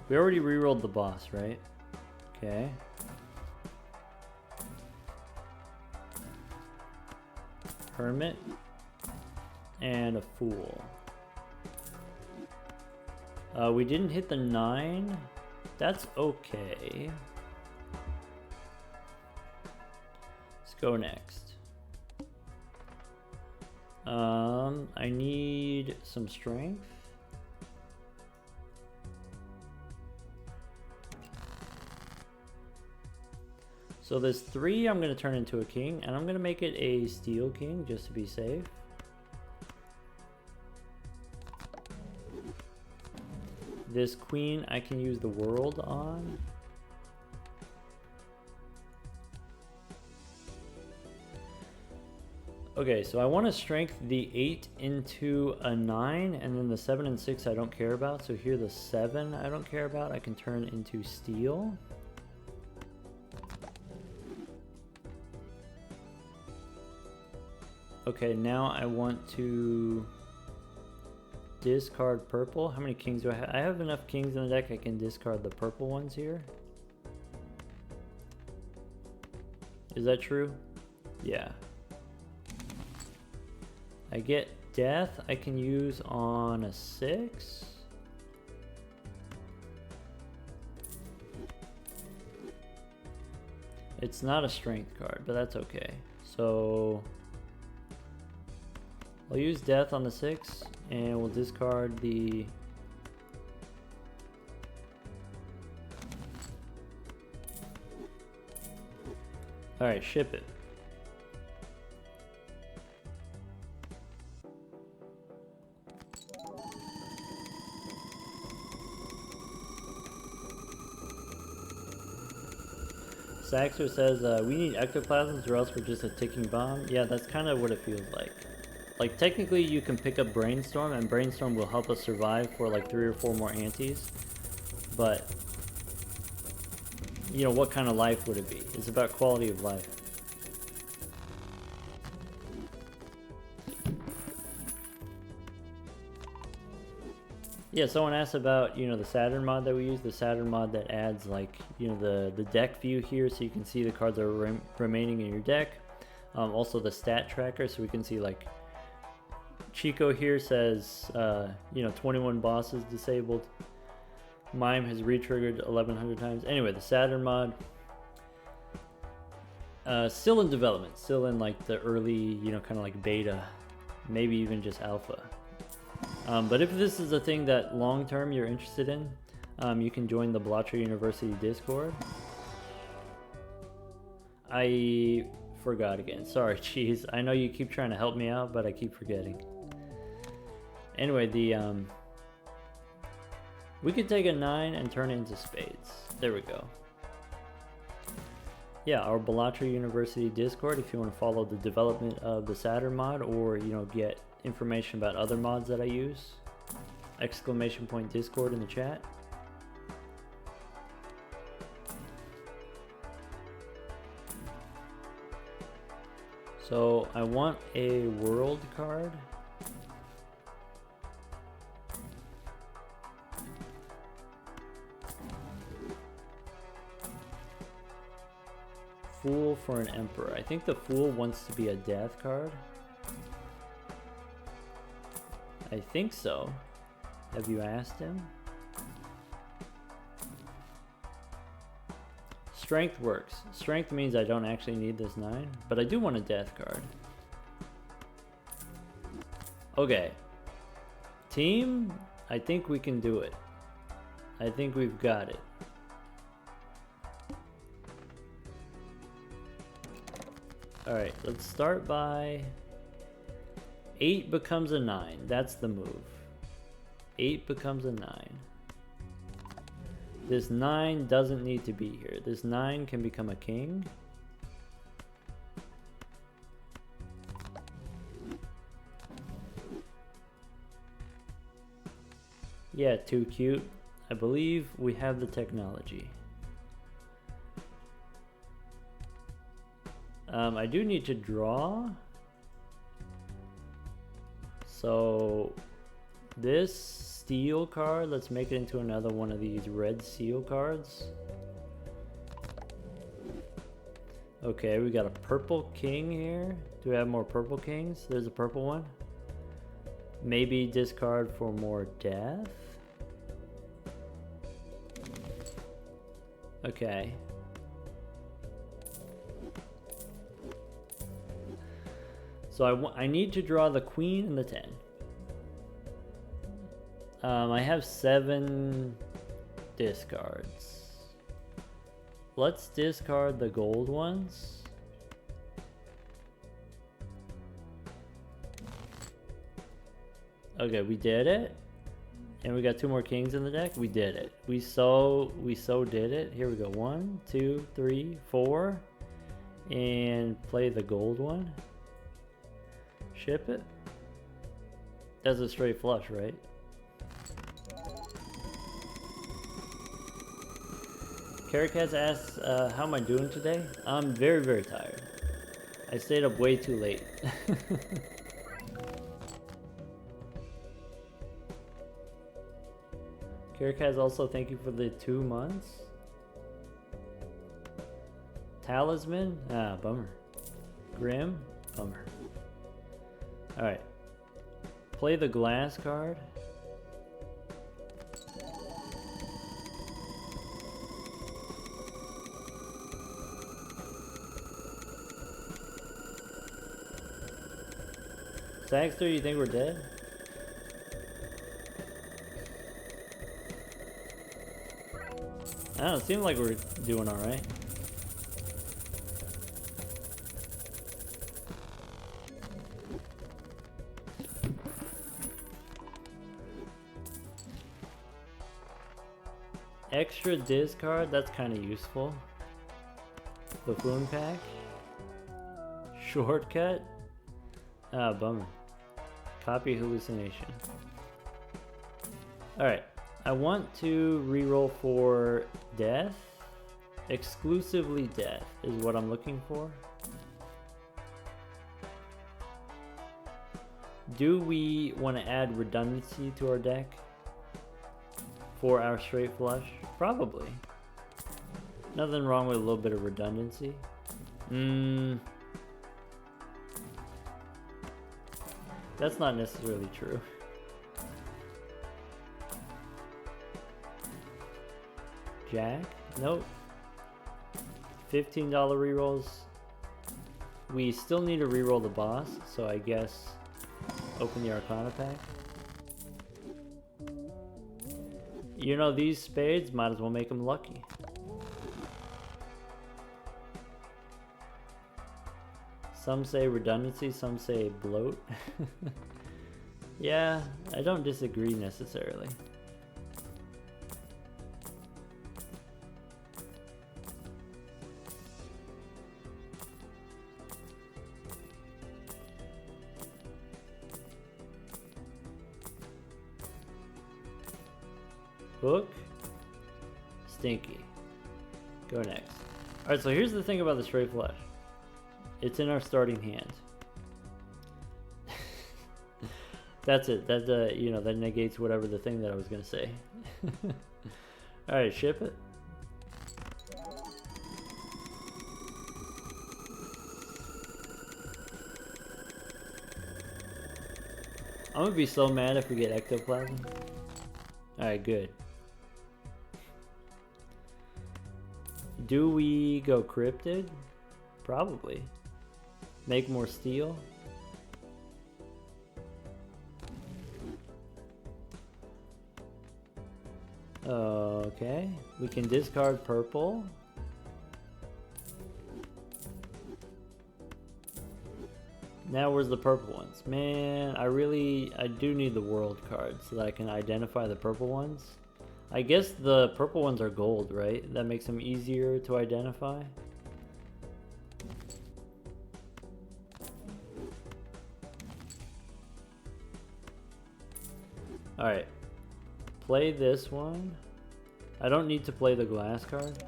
We already rerolled the boss, right? Okay. Hermit and a fool. We didn't hit the 9. That's okay. Let's go next. I need some strength. So this 3 I'm going to turn into a king, and I'm going to make it a steel king just to be safe. This queen I can use the world on. Okay, so I want to strength the 8 into a 9, and then the 7 and 6 I don't care about. So here the 7 I don't care about. I can turn into steel. Okay, now I want to discard purple. How many kings do I have? I have enough kings in the deck. I can discard the purple ones here. Is that true? Yeah. I get death I can use on a 6. It's not a strength card, but that's okay. So I'll use death on the 6 and we'll discard the Alright, ship it. Saxer says, we need ectoplasms or else we're just a ticking bomb. Yeah, that's kind of what it feels like. Like, technically you can pick up Brainstorm, and Brainstorm will help us survive for like 3 or 4 more antes. But, you know, what kind of life would it be? It's about quality of life. Yeah, someone asked about, you know, the Saturn mod that we use, the Saturn mod that adds, like, you know, the deck view here so you can see the cards that are remaining in your deck. Also the stat tracker so we can see, like, Chicot here says, you know, 21 bosses disabled. Mime has re-triggered 1100 times. Anyway, the Saturn mod. Still in development, still in, like, the early, you know, kind of like beta, maybe even just alpha. But if this is a thing that long term you're interested in, you can join the Blatcher University Discord. I forgot again. Sorry, cheese. I know you keep trying to help me out, but I keep forgetting. Anyway, we could take a 9 and turn it into spades. There we go. Yeah, our Blatcher University Discord if you want to follow the development of the Saturn mod, or get information about other mods that I use. ! Discord in the chat. So I want a world card. Fool for an emperor. I think the fool wants to be a death card. I think so. Have you asked him? Strength works. Strength means I don't actually need this 9, but I do want a death card. Okay. Team, I think we can do it. I think we've got it. Alright, let's start by 8 becomes a 9. That's the move. 8 becomes a 9. This 9 doesn't need to be here. This 9 can become a king. Yeah, too cute. I believe we have the technology. I do need to draw. So this steel card, let's make it into another one of these red seal cards. Okay, we got a purple king here. Do we have more purple kings? There's a purple one. Maybe discard for more death. Okay. So I need to draw the queen and the 10. I have 7 discards. Let's discard the gold ones. Okay, we did it. And we got 2 more kings in the deck. We did it. We so did it. Here we go. 1, 2, 3, 4. And play the gold one. Ship it. That's a straight flush, right? Chicots asks, how am I doing today? I'm very, very tired. I stayed up way too late. Chicots also, thank you for the 2 months. Talisman? Ah, bummer. Grim? Bummer. Alright. Play the glass card. Saxter, you think we're dead? I don't know, it seems like we're doing alright. Extra discard, that's kind of useful. Buffoon pack. Shortcut. Ah, bummer. Copy hallucination. Alright, I want to reroll for death. Exclusively death is what I'm looking for. Do we want to add redundancy to our deck for our straight flush? Probably. Nothing wrong with a little bit of redundancy. That's not necessarily true. Jack? Nope. $15 rerolls. We still need to reroll the boss, so I guess open the Arcana pack. You know, these spades, might as well make them lucky. Some say redundancy, some say bloat. Yeah, I don't disagree necessarily. Hook. Stinky. Go next. Alright, so here's the thing about the straight flush. It's in our starting hand. That's it. That you know, that negates whatever the thing that I was gonna say. Alright, ship it. I'm gonna be so mad if we get Ectoplasm. Alright, good. Do we go cryptid? Probably. Make more steel? Okay. We can discard purple. Now where's the purple ones? Man, I do need the world card so that I can identify the purple ones. I guess the purple ones are gold, right? That makes them easier to identify. Alright. Play this one. I don't need to play the glass card.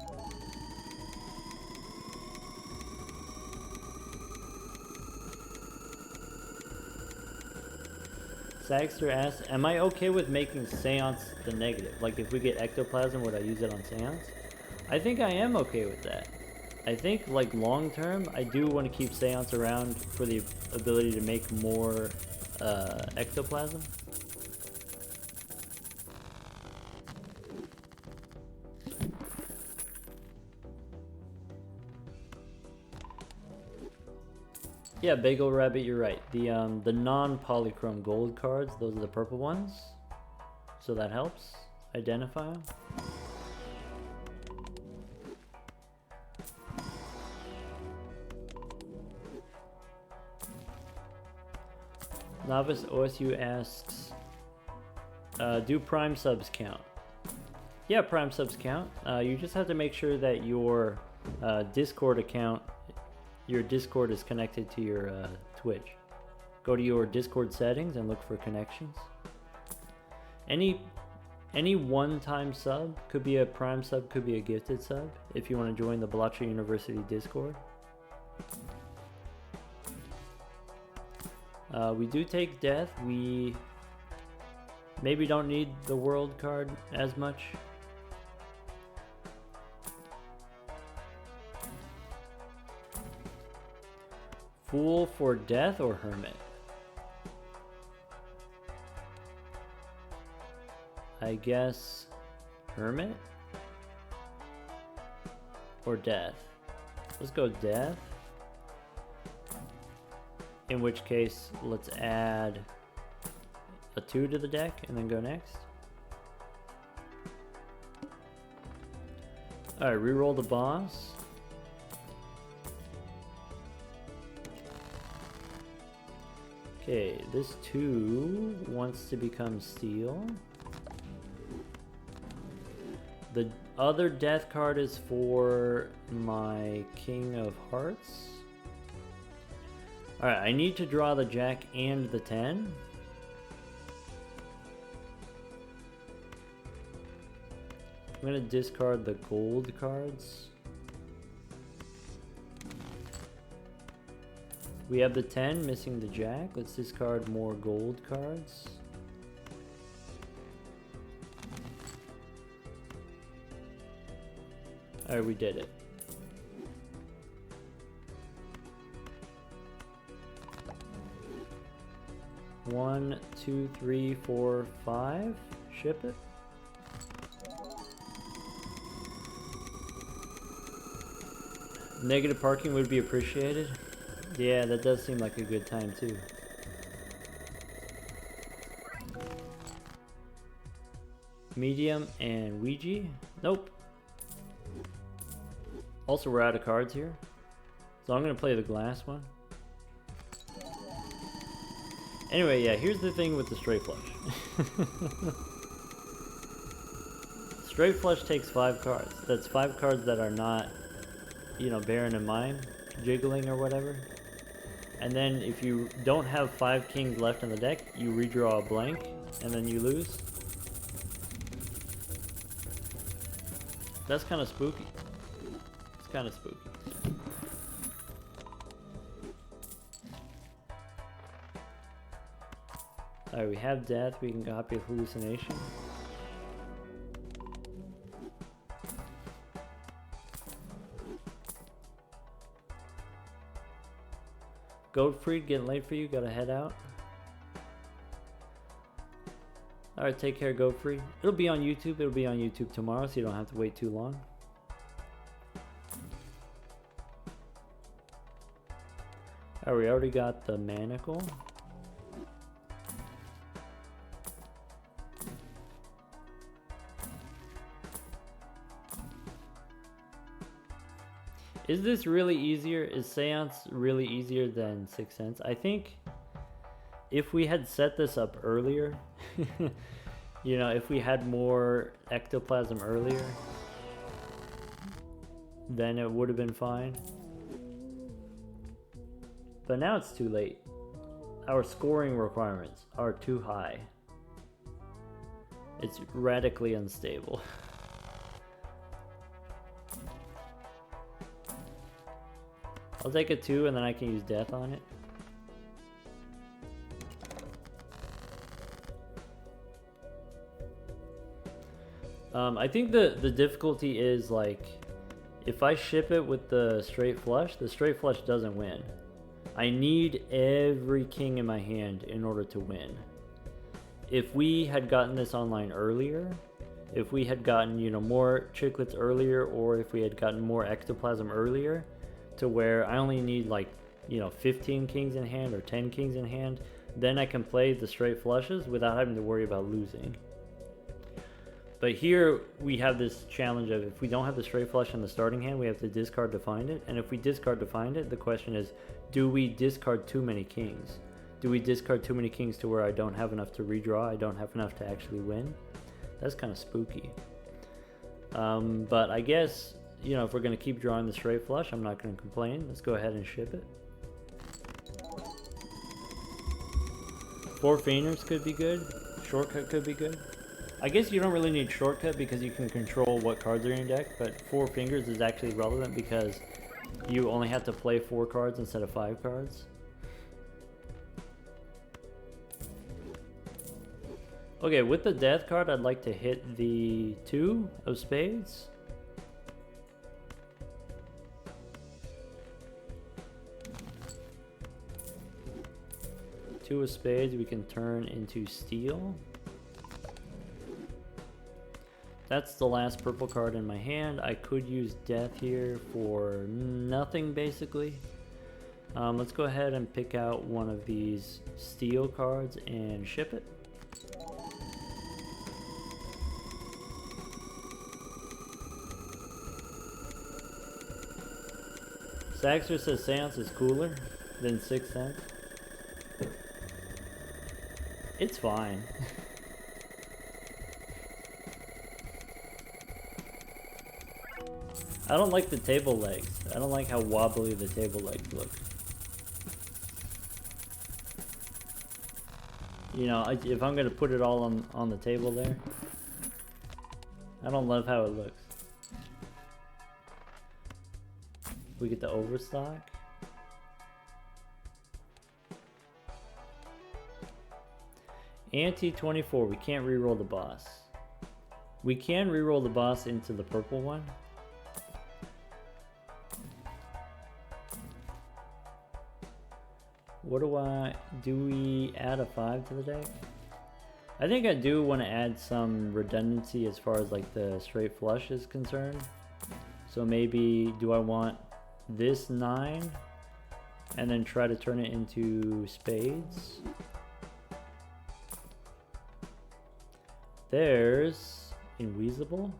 Sagster asks, am I okay with making Seance the negative? Like if we get Ectoplasm, would I use it on Seance? I think I am okay with that. I think like long term, I do want to keep Seance around for the ability to make more Ectoplasm. Yeah, Bagel Rabbit, you're right. The non-polychrome gold cards, those are the purple ones. So that helps identify them. Novice OSU asks, do Prime subs count? Yeah, Prime subs count. You just have to make sure that your Discord account, your Discord is connected to your Twitch. Go to your Discord settings and look for connections. Any one-time sub could be a Prime sub, could be a gifted sub if you want to join the Blockchain University Discord. We do take death. We maybe don't need the world card as much. Fool for death or hermit? I guess hermit or death. Let's go death. In which case, let's add a 2 to the deck and then go next. Alright, reroll the boss. Okay, this 2 wants to become steel. The other death card is for my King of Hearts. Alright, I need to draw the Jack and the 10. I'm going to discard the gold cards. We have the 10, missing the Jack. Let's discard more gold cards. Alright, we did it. One, two, three, four, five. Ship it. Negative parking would be appreciated. Yeah, that does seem like a good time too. medium, and Ouija. Nope. Also, we're out of cards here. So I'm going to play the glass one. Anyway, yeah, here's the thing with the straight flush. Straight flush takes 5 cards. That's 5 cards that are not, you know, bearing in mind, jiggling or whatever. And then if you don't have 5 kings left in the deck, you redraw a blank, and then you lose. That's kind of spooky. It's kind of spooky. Alright, we have death. We can copy hallucination. Goldfried, getting late for you. Gotta head out. Alright, take care, Goldfried. It'll be on YouTube. It'll be on YouTube tomorrow, so you don't have to wait too long. Alright, we already got the Manacle. Is this really easier? Is Seance really easier than Sixth Sense? I think if we had set this up earlier, you know, if we had more Ectoplasm earlier, then it would have been fine. But now it's too late. Our scoring requirements are too high. It's radically unstable. I'll take a 2 and then I can use death on it. I think the difficulty is, like, if I ship it with the straight flush doesn't win. I need every king in my hand in order to win. If we had gotten this online earlier, if we had gotten, you know, more Chicots earlier, or if we had gotten more Ectoplasm earlier, to where I only need, like, you know, 15 kings in hand or 10 kings in hand, then I can play the straight flushes without having to worry about losing. But here we have this challenge of, if we don't have the straight flush in the starting hand, we have to discard to find it. And if we discard to find it, the question is, do we discard too many kings? Do we discard too many kings to where I don't have enough to redraw, I don't have enough to actually win? That's kind of spooky. But I guess, you know, if we're going to keep drawing the straight flush, I'm not going to complain. Let's go ahead and ship it. 4 Fingers could be good. Shortcut could be good. I guess you don't really need Shortcut because you can control what cards are in your deck, but 4 Fingers is actually relevant because you only have to play 4 cards instead of 5 cards. Okay, with the death card, I'd like to hit the 2 of spades. Two of spades we can turn into steel. That's the last purple card in my hand. I could use death here for nothing, basically. Let's go ahead and pick out one of these steel cards and ship it. Saxter says Seance is cooler than Sixth Sense. It's fine. I don't like the table legs. I don't like how wobbly the table legs look. You know, if I'm gonna put it all on the table there, I don't love how it looks. We get the overstock. Ante 24, we can't reroll the boss. We can reroll the boss into the purple one. What do we add a 5 to the deck? I think I do want to add some redundancy as far as, like, the straight flush is concerned. So maybe, do I want this 9 and then try to turn it into spades? There's Inweasable.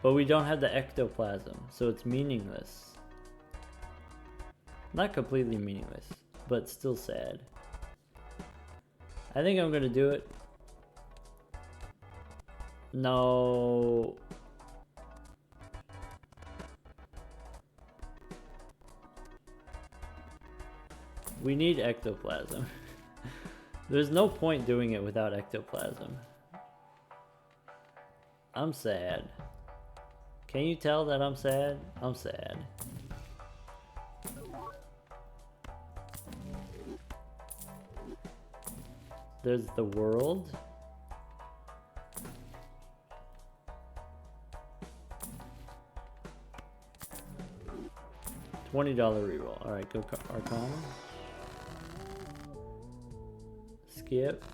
But we don't have the Ectoplasm, so it's meaningless. Not completely meaningless, but still sad. I think I'm gonna do it. No. We need Ectoplasm. There's no point doing it without Ectoplasm. I'm sad. Can you tell that I'm sad? I'm sad. There's the world. $20 reroll. Alright, go Arcana. Skip.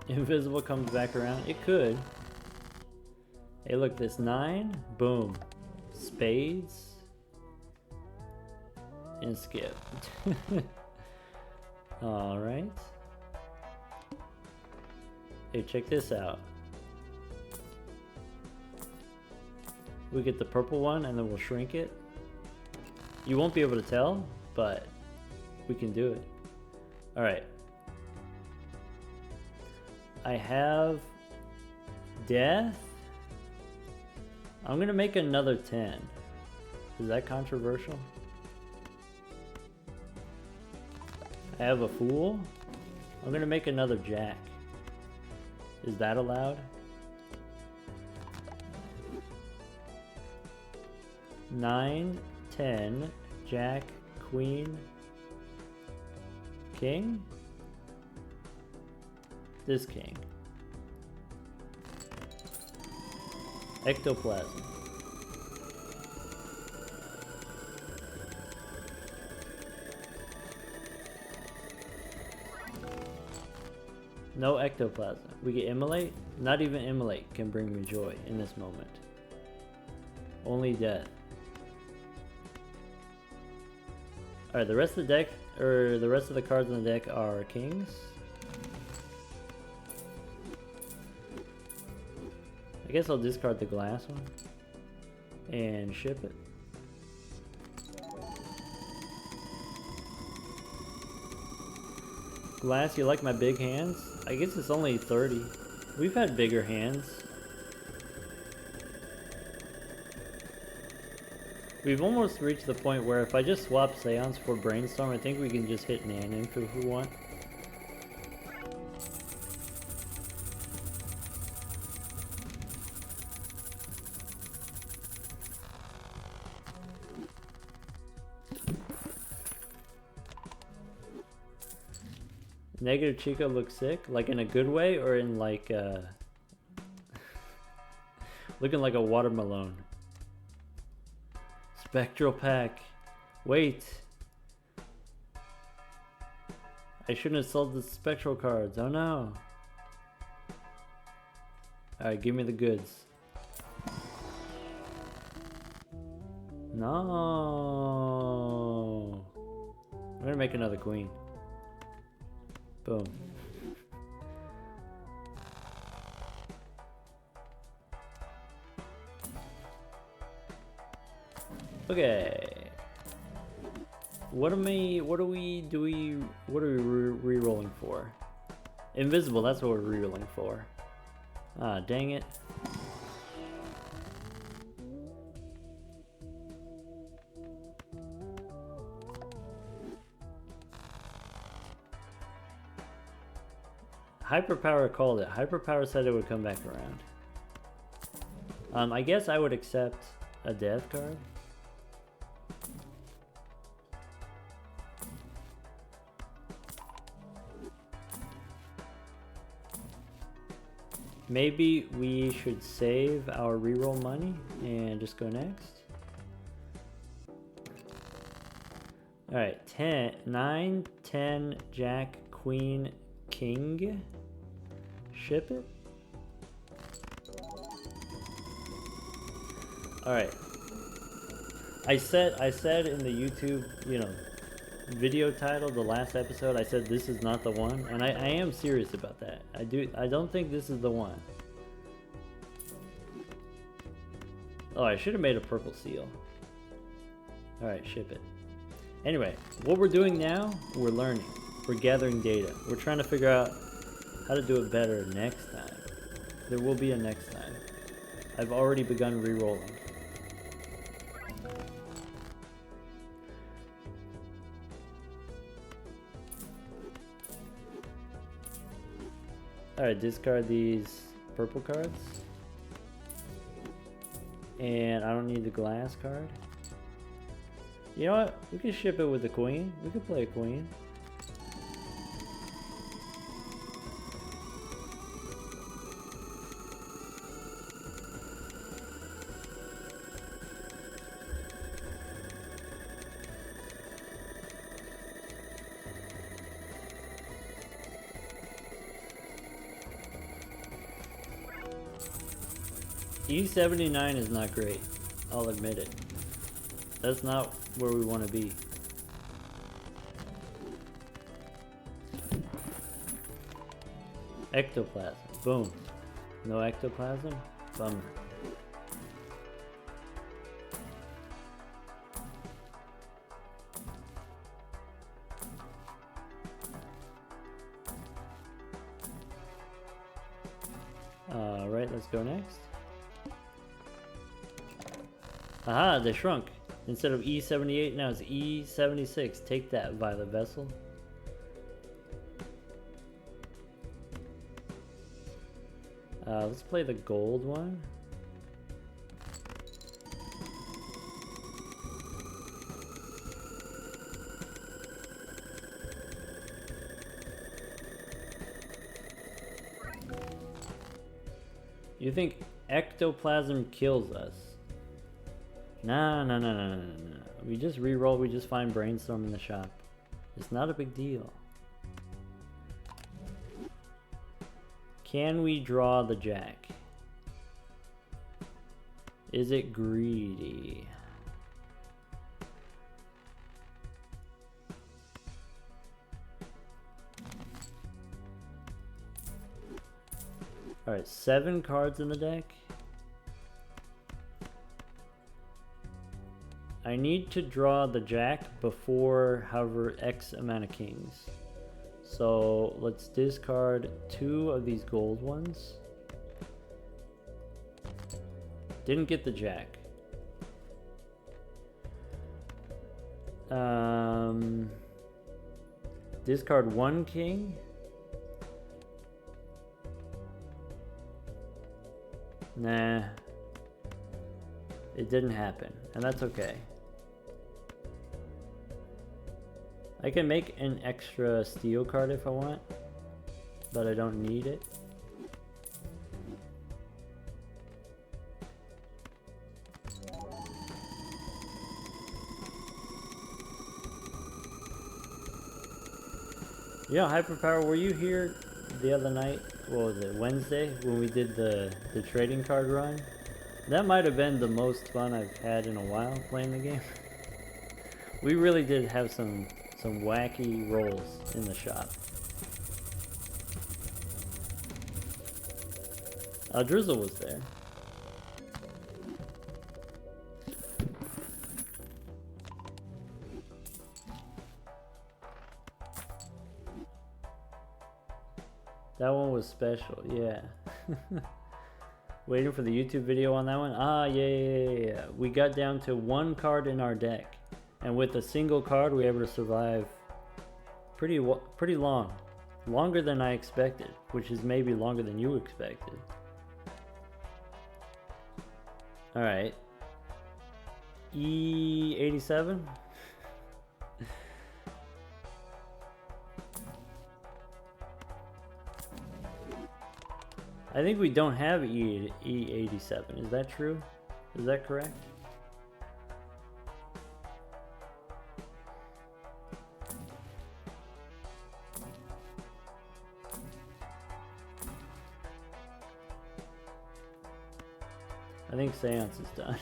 Invisible comes back around. It could. Hey, look, this 9. Boom. Spades. And skip. Alright. Hey, check this out. We get the purple one and then we'll shrink it. You won't be able to tell, but we can do it. Alright. I have death. I'm gonna make another 10. Is that controversial? I have a fool. I'm gonna make another jack. Is that allowed? 9, 10, jack, queen, king? This king. Ectoplasm. No ectoplasm. We get immolate? Not even immolate can bring me joy in this moment. Only death. Alright, the rest of the deck, or the rest of the cards in the deck are kings. I guess I'll discard the glass one and ship it. Glass, you like my big hands? I guess it's only 30. We've had bigger hands. We've almost reached the point where if I just swap Seance for Brainstorm, I think we can just hit Nan if we want. Negative Chicot looks sick, like in a good way or in like looking like a watermelon. Spectral pack. Wait. I shouldn't have sold the spectral cards. Oh no. Alright, give me the goods. No. I'm gonna make another queen. Boom. Okay. What are we re-rolling for? Invisible, that's what we're re-rolling for. Ah, dang it. Hyperpower called it. Hyperpower said it would come back around. I guess I would accept a death card. Maybe we should save our reroll money and just go next. Alright, 9, 10, jack, queen, king. Ship it. Alright. I said in the YouTube, video title, the last episode, I said this is not the one, and I am serious about that. I don't think this is the one. Oh, I should have made a purple seal. Alright, ship it. Anyway, what we're doing now, we're learning. We're gathering data. We're trying to figure out how to do it better next time. There will be a next time. I've already begun re-rolling. Alright, discard these purple cards. And I don't need the glass card. You know what? We can ship it with the queen. We could play a queen. E79 is not great. I'll admit it. That's not where we want to be. Ectoplasm. Boom. No ectoplasm? Bummer. Alright, let's go next. Aha, they shrunk. Instead of E78, now it's E76. Take that, Violet Vessel. Let's play the gold one. You think Ectoplasm kills us? No. We just re-roll, we just find Brainstorm in the shop. It's not a big deal. Can we draw the jack? Is it greedy? Alright, 7 cards in the deck. I need to draw the jack before however X amount of kings. So let's discard 2 of these gold ones. Didn't get the jack. Discard 1 king. Nah. It didn't happen, and that's okay. I can make an extra steel card if I want, but I don't need it. You know, Hyperpower, were you here the other night? What was it, Wednesday, when we did the trading card run? That might have been the most fun I've had in a while playing the game. We really did have some wacky rolls in the shop. Drizzle was there. That one was special, yeah. Waiting for the YouTube video on that one? Ah, yeah. We got down to 1 card in our deck. And with a single card, we were able to survive pretty long. Longer than I expected, which is maybe longer than you expected. Alright. E87? I think we don't have E87. Is that true? Is that correct? I think Seance is done.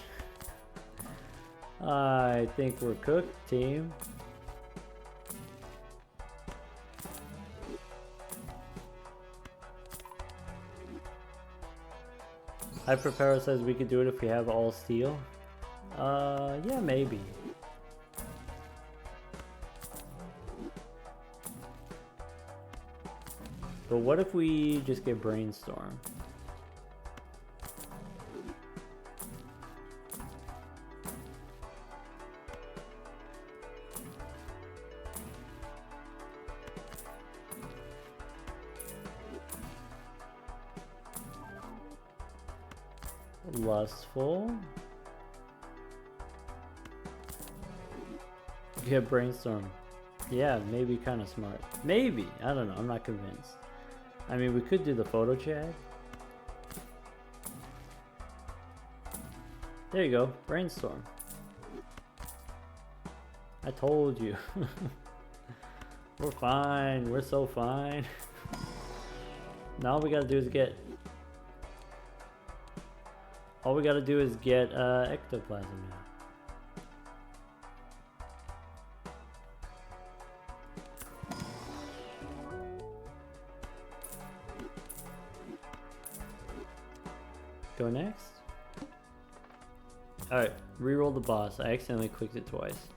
I think we're cooked, team. Hyperpower says we could do it if we have all steel. Yeah, maybe. But what if we just get Brainstorm? Lustful. Yeah, Brainstorm. Yeah, maybe kind of smart. Maybe. I don't know. I'm not convinced. I mean, we could do the photo chat. There you go. Brainstorm. I told you. We're fine. We're so fine. Now all we gotta do is get... All we gotta do is get Ectoplasm now. Go next. Alright, reroll the boss. I accidentally clicked it twice.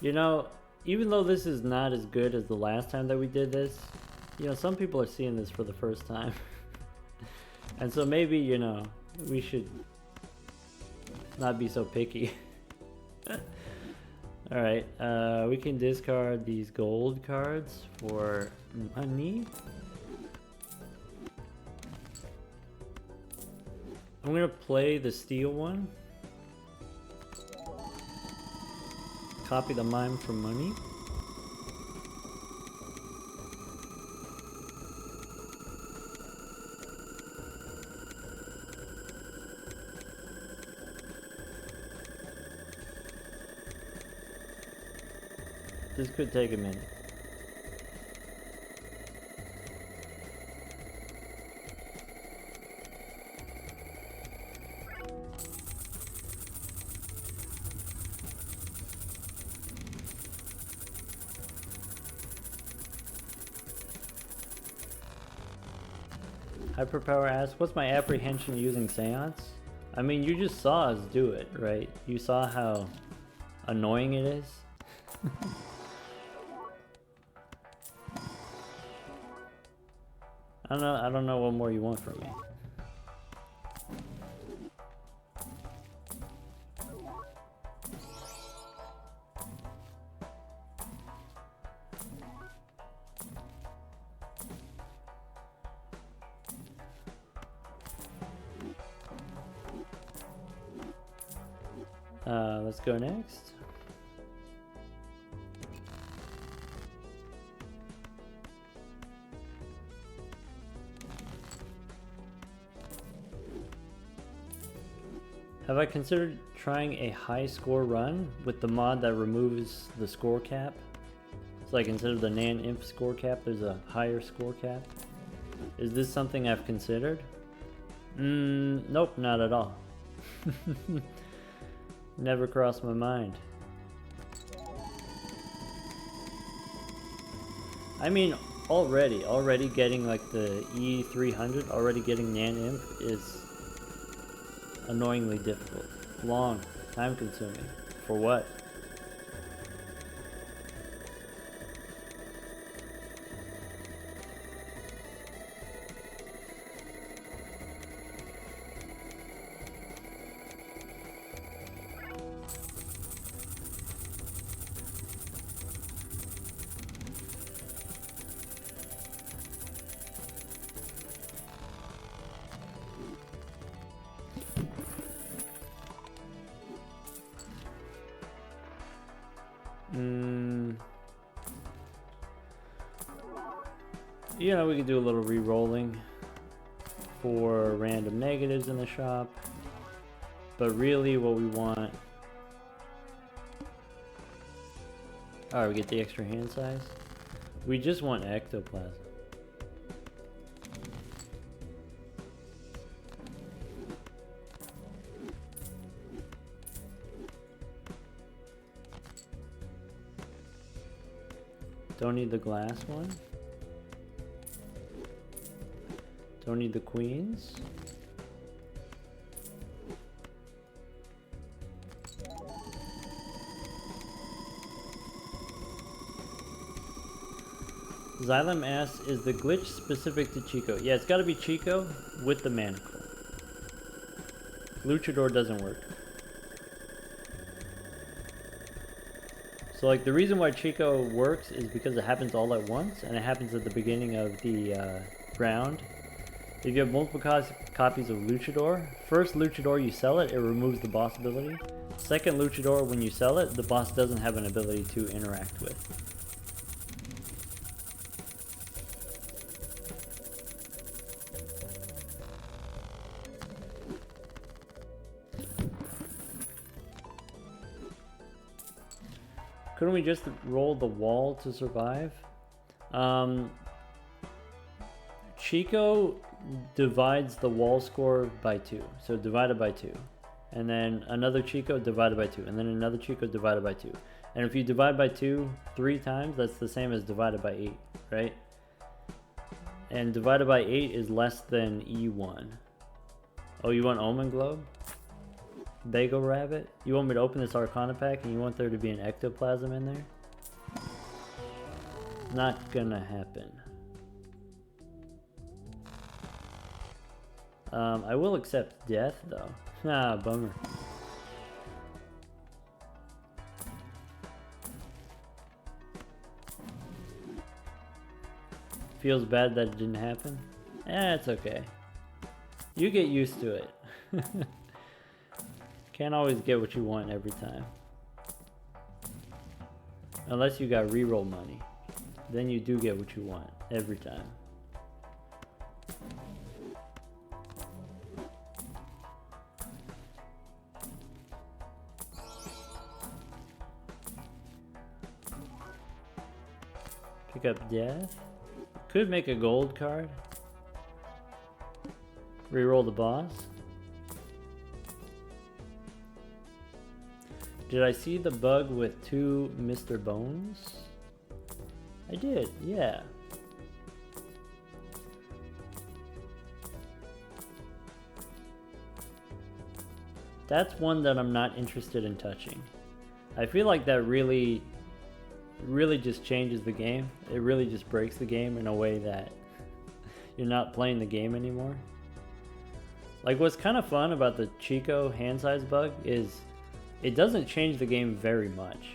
You know, even though this is not as good as the last time that we did this, you know, some people are seeing this for the first time. And so maybe, you know, we should not be so picky. Alright, we can discard these gold cards for money. I'm gonna play the steel one. Copy the mime for money. This could take a minute. Hyperpower asks, what's my apprehension using Seance? I mean, you just saw us do it, right? You saw how annoying it is. I don't know what more you want from me. Let's go next. Have I considered trying a high score run with the mod that removes the score cap? It's like instead of the Nan Imp score cap, there's a higher score cap. Is this something I've considered? Nope, not at all. Never crossed my mind. I mean, already getting like the E300, already getting Nan Imp is annoyingly difficult. Long, time consuming. For what? You know, we could do a little re-rolling for random negatives in the shop, but really what we want... Alright, we get the extra hand size. We just want Ectoplasm. Don't need the glass one. Don't need the queens. Xylem asks, is the glitch specific to Chicot? Yeah, it's got to be Chicot with the Manacle. Luchador doesn't work. So like the reason why Chicot works is because it happens all at once, and it happens at the beginning of the round. If you have multiple copies of Luchador, first Luchador you sell it, it removes the boss ability. Second Luchador, when you sell it, the boss doesn't have an ability to interact with. Couldn't we just roll the wall to survive? Chicot divides the wall score by 2, so divided by 2. And then another Chicot divided by 2, and then another Chicot divided by 2. And if you divide by 2 3 times, that's the same as divided by 8, right? And divided by 8 is less than E1. Oh, you want Omen Globe? Bagel Rabbit? You want me to open this Arcana pack and you want there to be an Ectoplasm in there? Not gonna happen. I will accept death though. Ah, bummer. Feels bad that it didn't happen? Eh, it's okay. You get used to it. Can't always get what you want every time. Unless you got reroll money. Then you do get what you want every time. Pick up death. Could make a gold card. Reroll the boss. Did I see the bug with 2 Mr. Bones? I did, yeah. That's one that I'm not interested in touching. I feel like that really just changes the game. It really just breaks the game in a way that you're not playing the game anymore. Like what's kind of fun about the Chicot hand size bug is it doesn't change the game very much.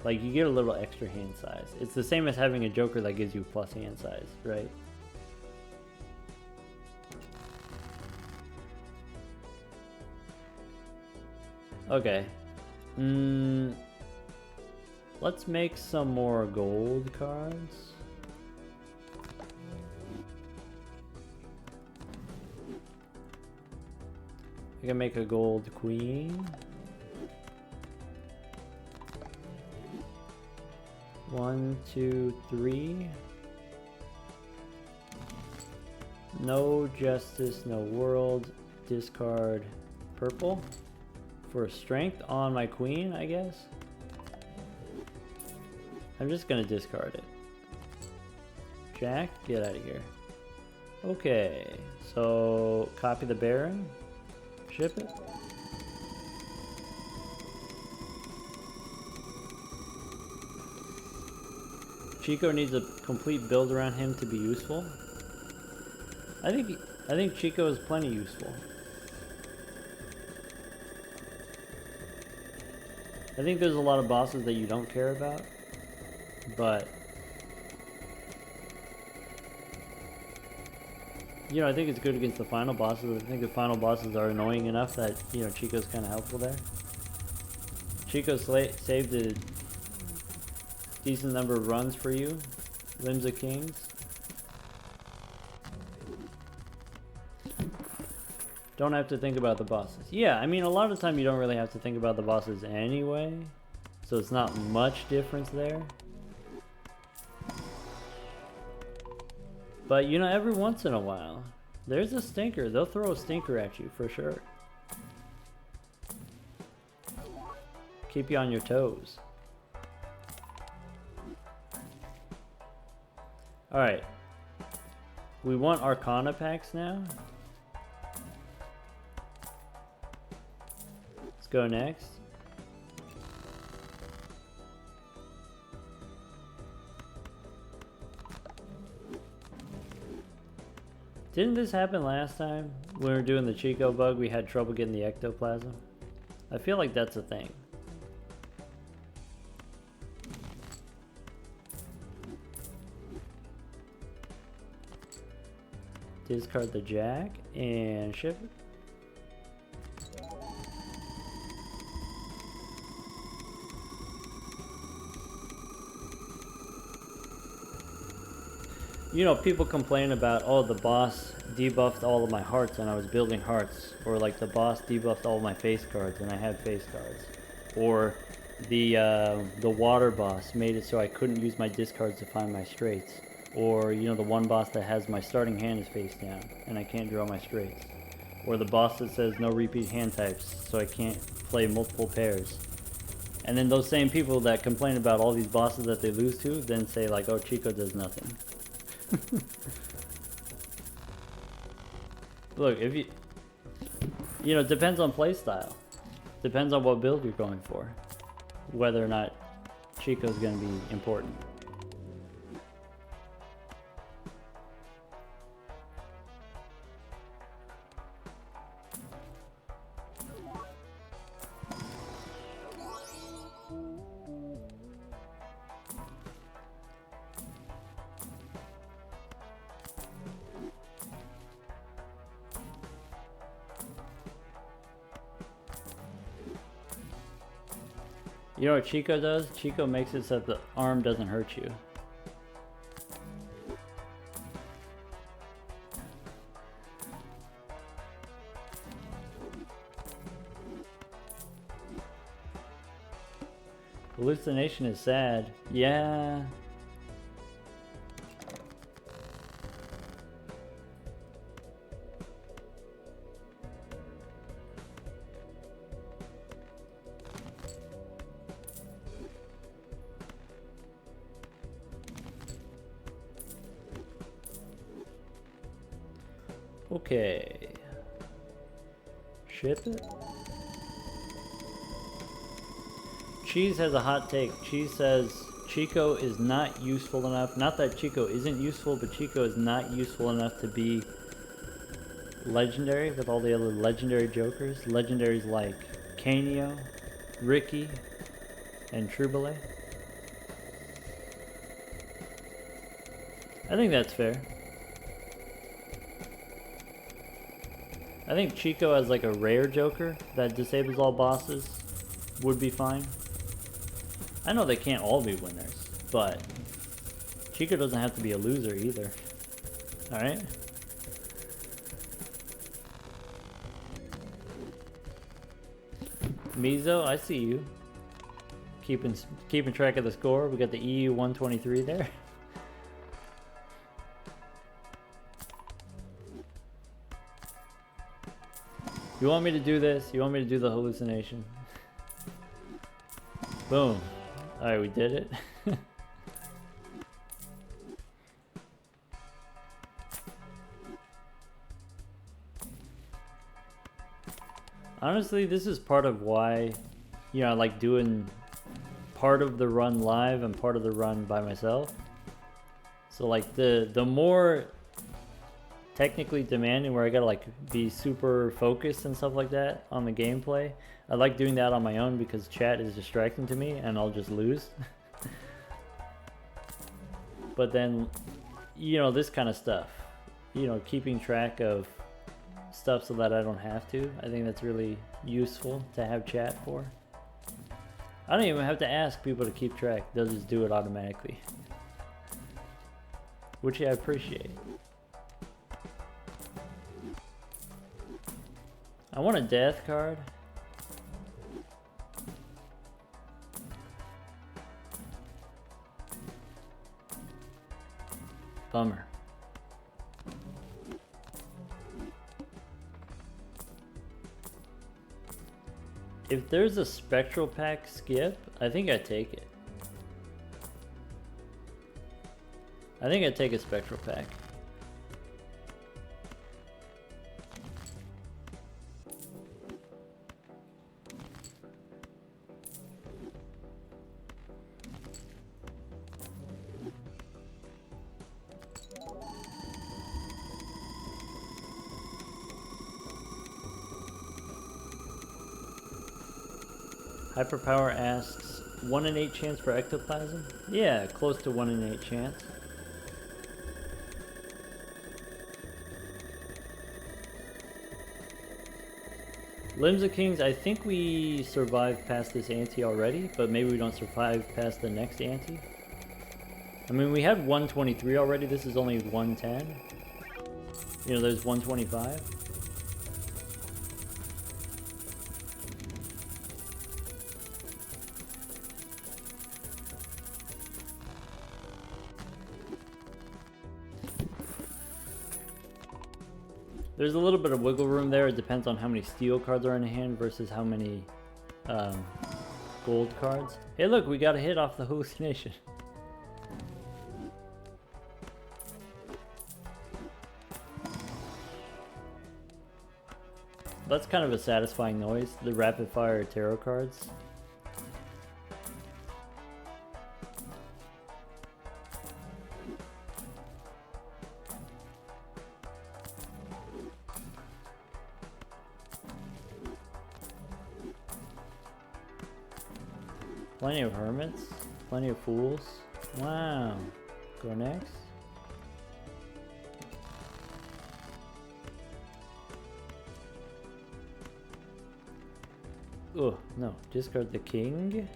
Like you get a little extra hand size. It's the same as having a Joker that gives you plus hand size, right? Okay. Let's make some more gold cards. I can make a gold queen. 1, 2, 3. No justice, no world. Discard purple for strength on my queen, I guess. I'm just gonna discard it. Jack, get out of here. Okay, so copy the Baron. Ship it. Chicot needs a complete build around him to be useful. I think Chicot is plenty useful. I think there's a lot of bosses that you don't care about, but you know, I think it's good against the final bosses. I think the final bosses are annoying enough that, you know, Chicot's kind of helpful there. Chicot saved a decent number of runs for you. Limbs of Kings. Don't have to think about the bosses. Yeah, I mean, a lot of the time you don't really have to think about the bosses anyway, so it's not much difference there. But, you know, every once in a while, there's a stinker. They'll throw a stinker at you for sure. Keep you on your toes. Alright. We want Arcana packs now. Let's go next. Didn't this happen last time? When we were doing the Chicot bug, we had trouble getting the Ectoplasm. I feel like that's a thing. Discard the Jack and ship it. You know, people complain about, oh, the boss debuffed all of my hearts and I was building hearts. Or like the boss debuffed all of my face cards and I had face cards. Or the water boss made it so I couldn't use my discards to find my straights. Or, you know, the one boss that has my starting hand is face down and I can't draw my straights. Or the boss that says no repeat hand types, so I can't play multiple pairs. And then those same people that complain about all these bosses that they lose to, then say like, oh, Chicot does nothing. Look, if you know, it depends on playstyle. Depends on what build you're going for. Whether or not Chicot's gonna be important. You know what Chicot does? Chicot makes it so that the arm doesn't hurt you. Hallucination is sad. Yeah. Okay. Ship it. Cheese has a hot take. Cheese says Chicot is not useful enough. Not that Chicot isn't useful, but Chicot is not useful enough to be legendary with all the other legendary jokers. Legendaries like Canio, Ricky, and Troubalet. I think that's fair. I think Chicot as like a rare joker that disables all bosses would be fine. I know they can't all be winners, but Chicot doesn't have to be a loser either. Alright? Mizo, I see you. Keeping track of the score. We got the EU 123 there. You want me to do this? You want me to do the hallucination? Boom. Alright, we did it. Honestly, this is part of why, you know, I like doing part of the run live and part of the run by myself. So like the more technically demanding, where I gotta like be super focused and stuff like that on the gameplay, I like doing that on my own because chat is distracting to me and I'll just lose. But then, you know, this kind of stuff, you know, keeping track of stuff so that I don't have to, I think that's really useful to have chat for. I don't even have to ask people to keep track, they'll just do it automatically. Which I appreciate. I want a death card. Bummer. If there's a spectral pack skip, I think I take it. I think I'd take a spectral pack. Hyperpower asks, 1 in 8 chance for Ectoplasm? Yeah, close to 1 in 8 chance. Limbs of Kings, I think we survived past this ante already, but maybe we don't survive past the next ante. I mean, we had 123 already, this is only 110. You know, there's 125. There's a little bit of wiggle room there. It depends on how many steel cards are in hand versus how many gold cards. Hey look, we got a hit off the hallucination. That's kind of a satisfying noise, the rapid fire tarot cards. Plenty of hermits, plenty of fools. Wow. Go next. Oh, no. Discard the king.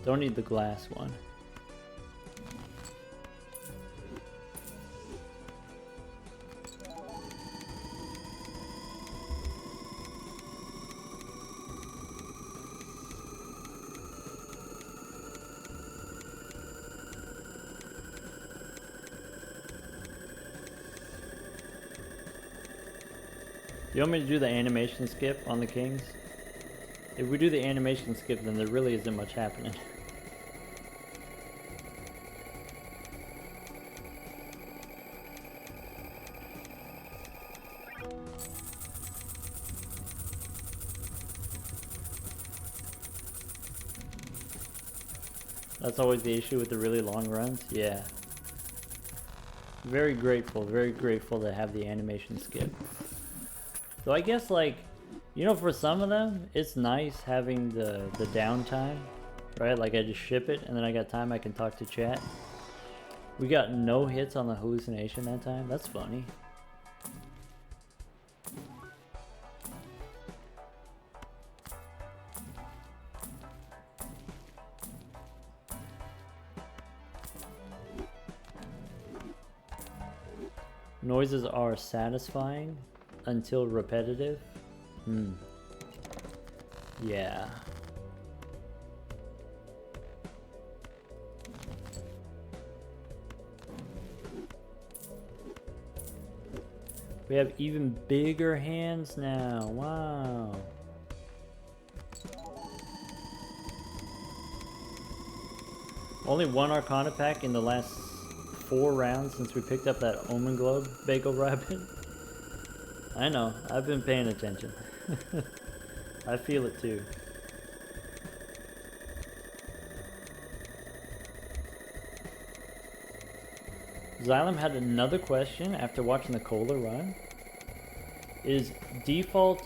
Don't need the glass one. You want me to do the animation skip on the kings? If we do the animation skip, then there really isn't much happening. That's always the issue with the really long runs. Yeah. Very grateful to have the animation skip. So I guess, like, you know, for some of them, it's nice having the downtime, right? Like, I just ship it, and then I got time I can talk to chat. We got no hits on the hallucination that time. That's funny. Noises are satisfying until repetitive. Yeah. We have even bigger hands now. Wow. Only one Arcana pack in the last 4 rounds since we picked up that Omen Globe Bagel Rabbit. I know, I've been paying attention. I feel it too. Xylem had another question after watching the Cola run. Is Jimbo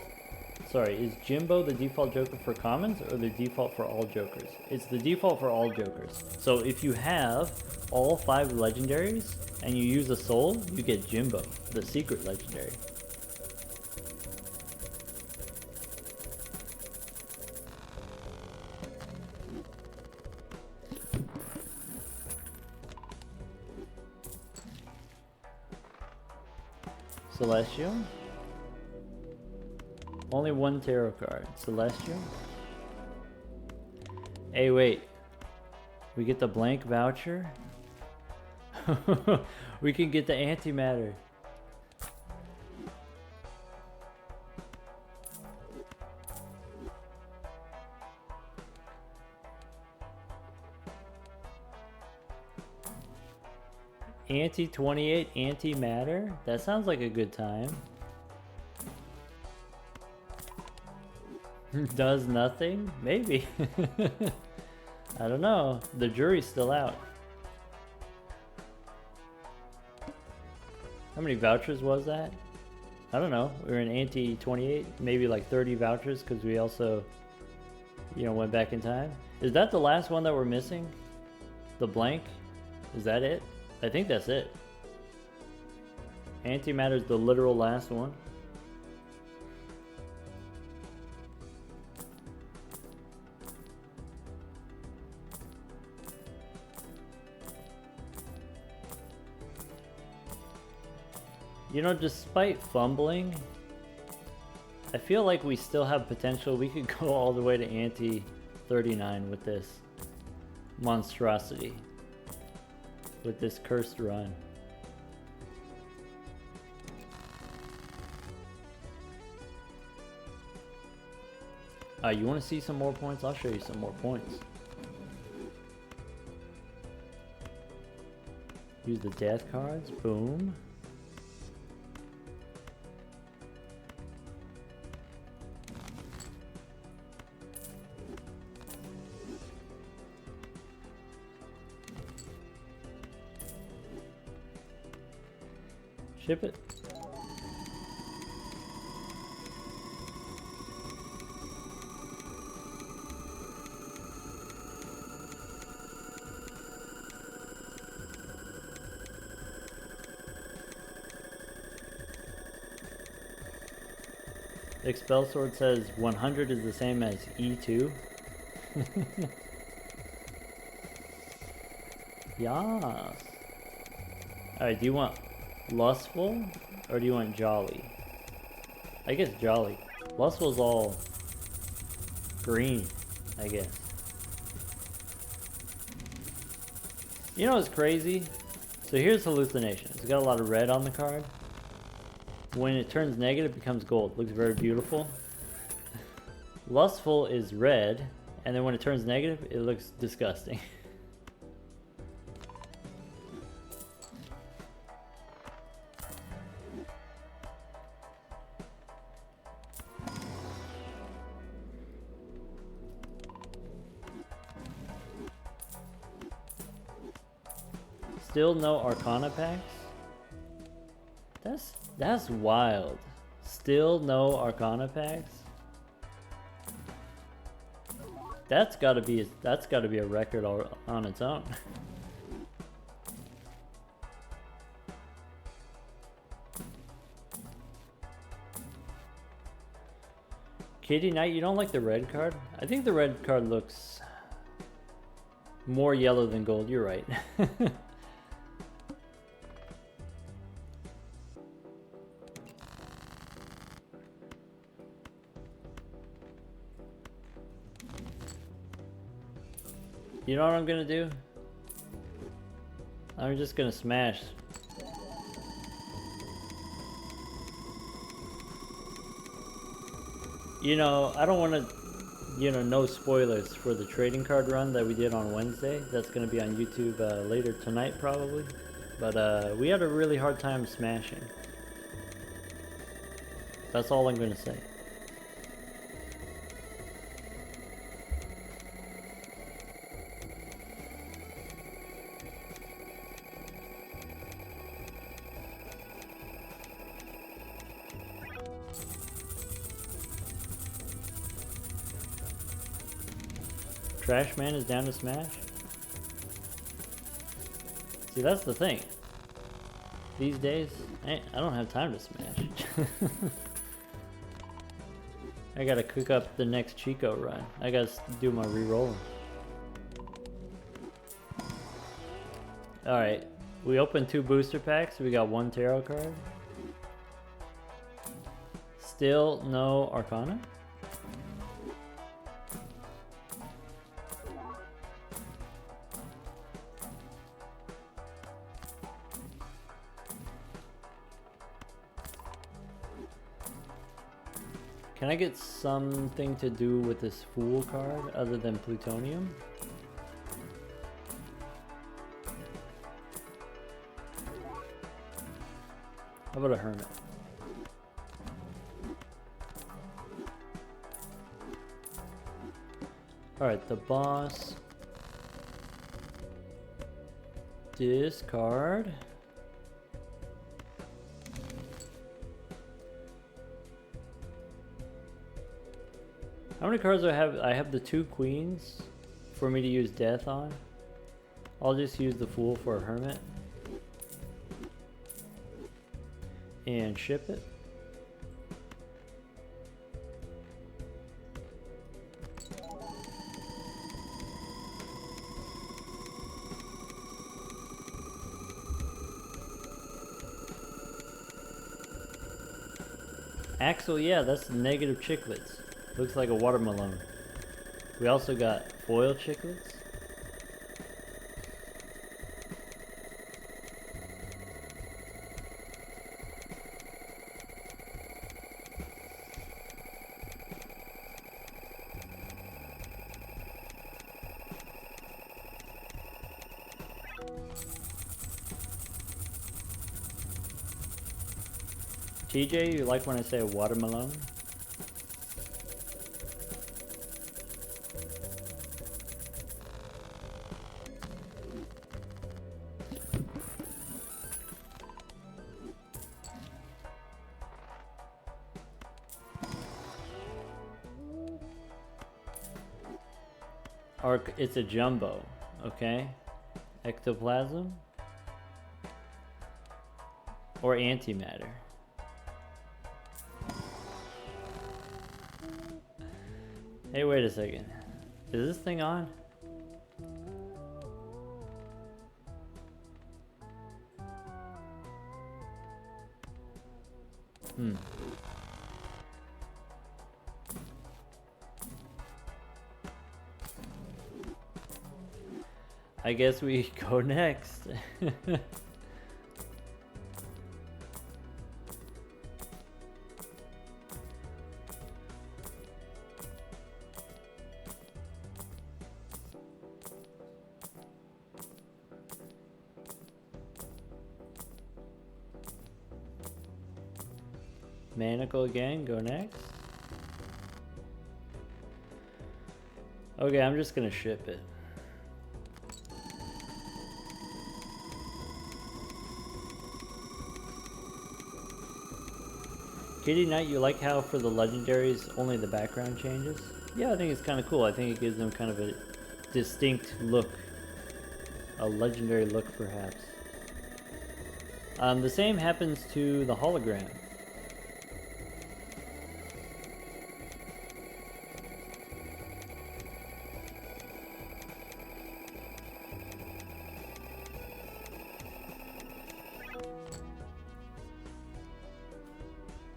the default Joker for commons or the default for all Jokers? It's the default for all Jokers. So if you have all 5 legendaries and you use a soul, you get Jimbo, the secret legendary. Celestial. Only 1 tarot card. Celestial. Hey, wait. We get the blank voucher? We can get the antimatter. Anti-28, anti-matter? That sounds like a good time. Does nothing? Maybe. I don't know. The jury's still out. How many vouchers was that? I don't know. We were in anti-28, maybe like 30 vouchers because we also, you know, went back in time. Is that the last one that we're missing? The blank? Is that it? I think that's it. Antimatter's the literal last one. You know, despite fumbling, I feel like we still have potential. We could go all the way to anti-39 with this monstrosity, with this cursed run. You want to see some more points? I'll show you some more points. Use the death cards. Boom. Ship it. Expel Sword says 100 is the same as E2. Yas. Alright, do you want Lustful or do you want Jolly? I guess Jolly. Lustful's all green, I guess. You know what's crazy? So here's Hallucination. It's got a lot of red on the card. When it turns negative, it becomes gold. Looks very beautiful. Lustful is red, and then when it turns negative, it looks disgusting. Still no Arcana packs? That's wild. Still no Arcana packs? That's gotta be a record on its own. Katie Knight, you don't like the red card? I think the red card looks more yellow than gold. You're right. You know what I'm gonna do? I'm just gonna smash. You know, I don't want to, you know, no spoilers for the trading card run that we did on Wednesday. That's gonna be on YouTube later tonight probably. But we had a really hard time smashing. That's all I'm gonna say. Trash Man is down to smash? See, that's the thing. These days, I don't have time to smash. I gotta cook up the next Chicot run. I gotta do my re-rolling. Alright, we opened 2 booster packs. We got 1 tarot card. Still no Arcana? Can I get something to do with this Fool card other than Plutonium? How about a hermit? Alright, the boss. Discard. How many cards do I have? I have the 2 queens for me to use death on. I'll just use the fool for a hermit. And ship it. Axel, yeah, that's negative chiclets. Looks like a watermelon. We also got foil chiclets. TJ, you like when I say watermelon? Or it's a jumbo, okay? Ectoplasm or antimatter. Hey, wait a second. Is this thing on? I guess we go next. Manacle again, go next. Okay, I'm just gonna ship it. Kitty Knight, you like how for the legendaries only the background changes? Yeah, I think it's kind of cool. I think it gives them kind of a distinct look. A legendary look, perhaps. The same happens to the hologram.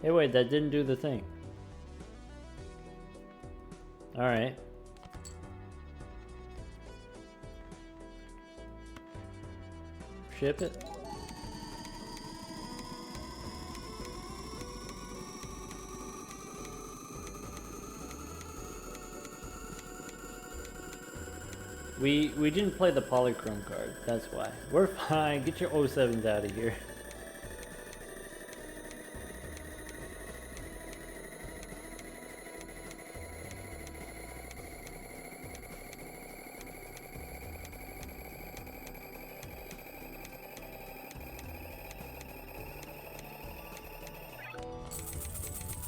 Hey, wait, that didn't do the thing. Alright. Ship it. We didn't play the polychrome card, that's why. We're fine, get your 07s out of here.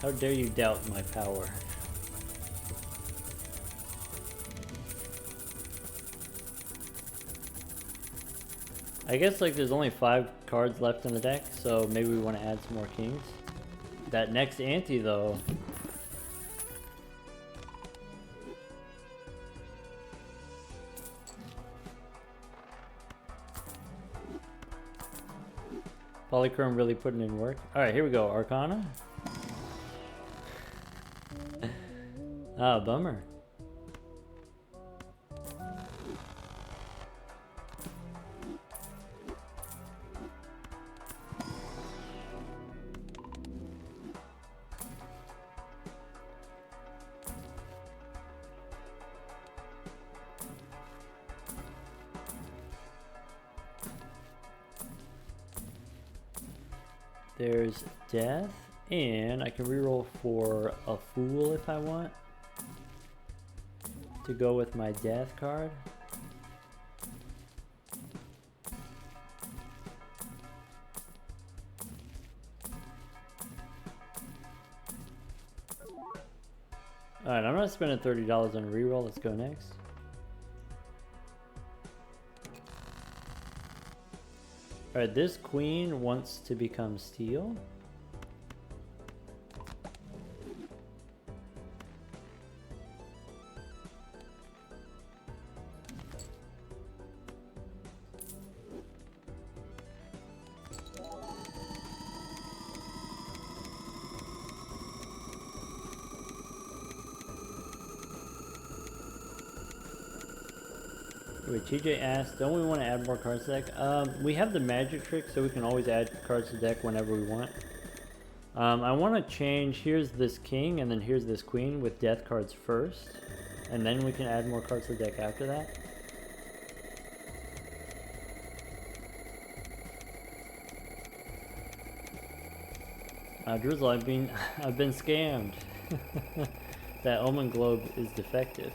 How dare you doubt my power? I guess like there's only 5 cards left in the deck, so maybe we want to add some more kings. That next ante though. Polychrome really putting in work. Alright, here we go. Arcana. Ah, bummer. There's death, and I can reroll for a fool if I want to go with my death card. Alright, I'm not spending $30 on a reroll. Let's go next. Alright, this queen wants to become steel. Wait, TJ asked, don't we want to add more cards to deck? We have the magic trick, so we can always add cards to deck whenever we want. I want to change, here's this king, and then here's this queen with death cards first. And then we can add more cards to the deck after that. Drizzle, I've been scammed. That Omen Globe is defective.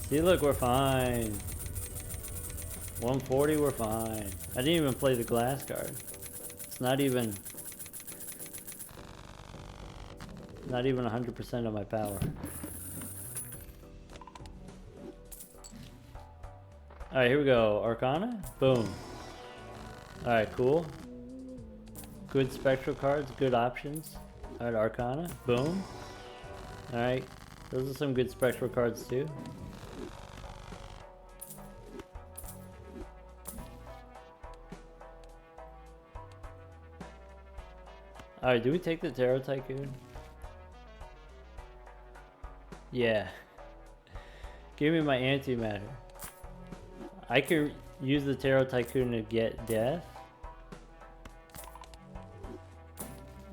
See, look, we're fine. 140, we're fine. I didn't even play the glass card. It's not even 100% of my power. Alright, here we go. Arcana? Boom. Alright, cool. Good spectral cards, good options. Alright, Arcana. Boom. Alright. Those are some good spectral cards too. Alright, do we take the Tarot Tycoon? Yeah. Give me my antimatter. I could use the Tarot Tycoon to get death.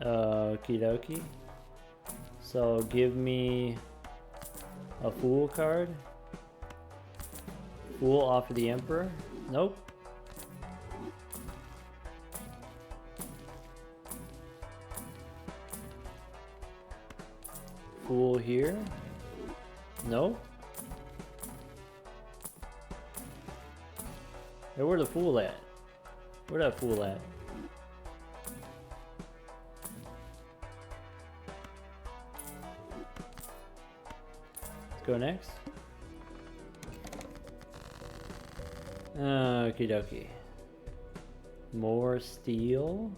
Okie dokie. So give me a Fool card. Fool off of the Emperor. Nope. Fool here. Nope. Hey, where the Fool at? Where that Fool at? Let's go next. Okie dokie. More steel.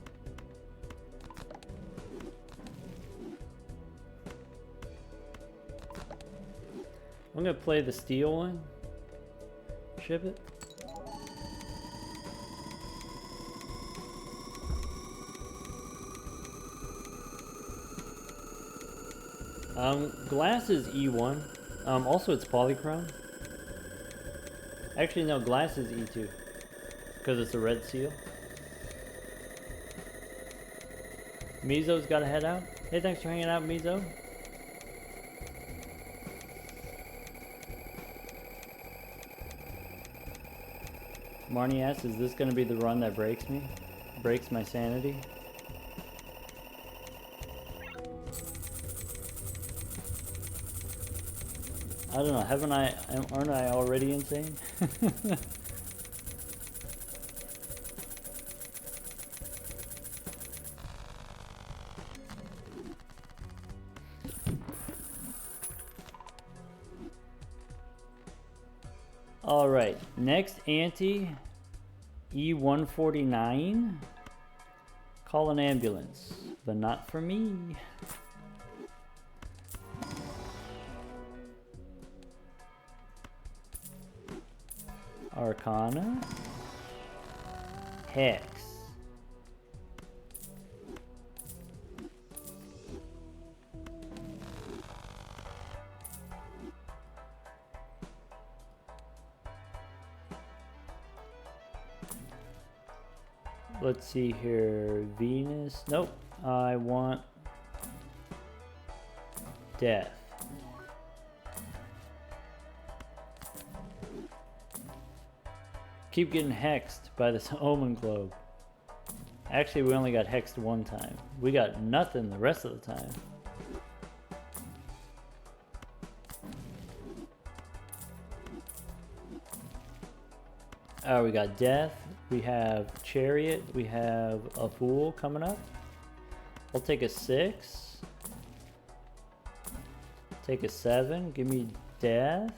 I'm gonna play the steel one. Ship it. Glass is E1. Also it's polychrome. Actually no, glass is E2. Because it's a red seal. Mizo's gotta head out. Hey, thanks for hanging out, Mizo. Marnie asks, is this going to be the run that breaks me? Breaks my sanity? I don't know, aren't I already insane? Alright, next ante, E149. Call an ambulance, but not for me. Arcana. Hex. Let's see here. Venus. Nope. I want death. Keep getting hexed by this Omen Globe. Actually, we only got hexed one time. We got nothing the rest of the time. We got Death, we have Chariot, we have a Fool coming up. I'll take a 6. Take a 7, give me Death.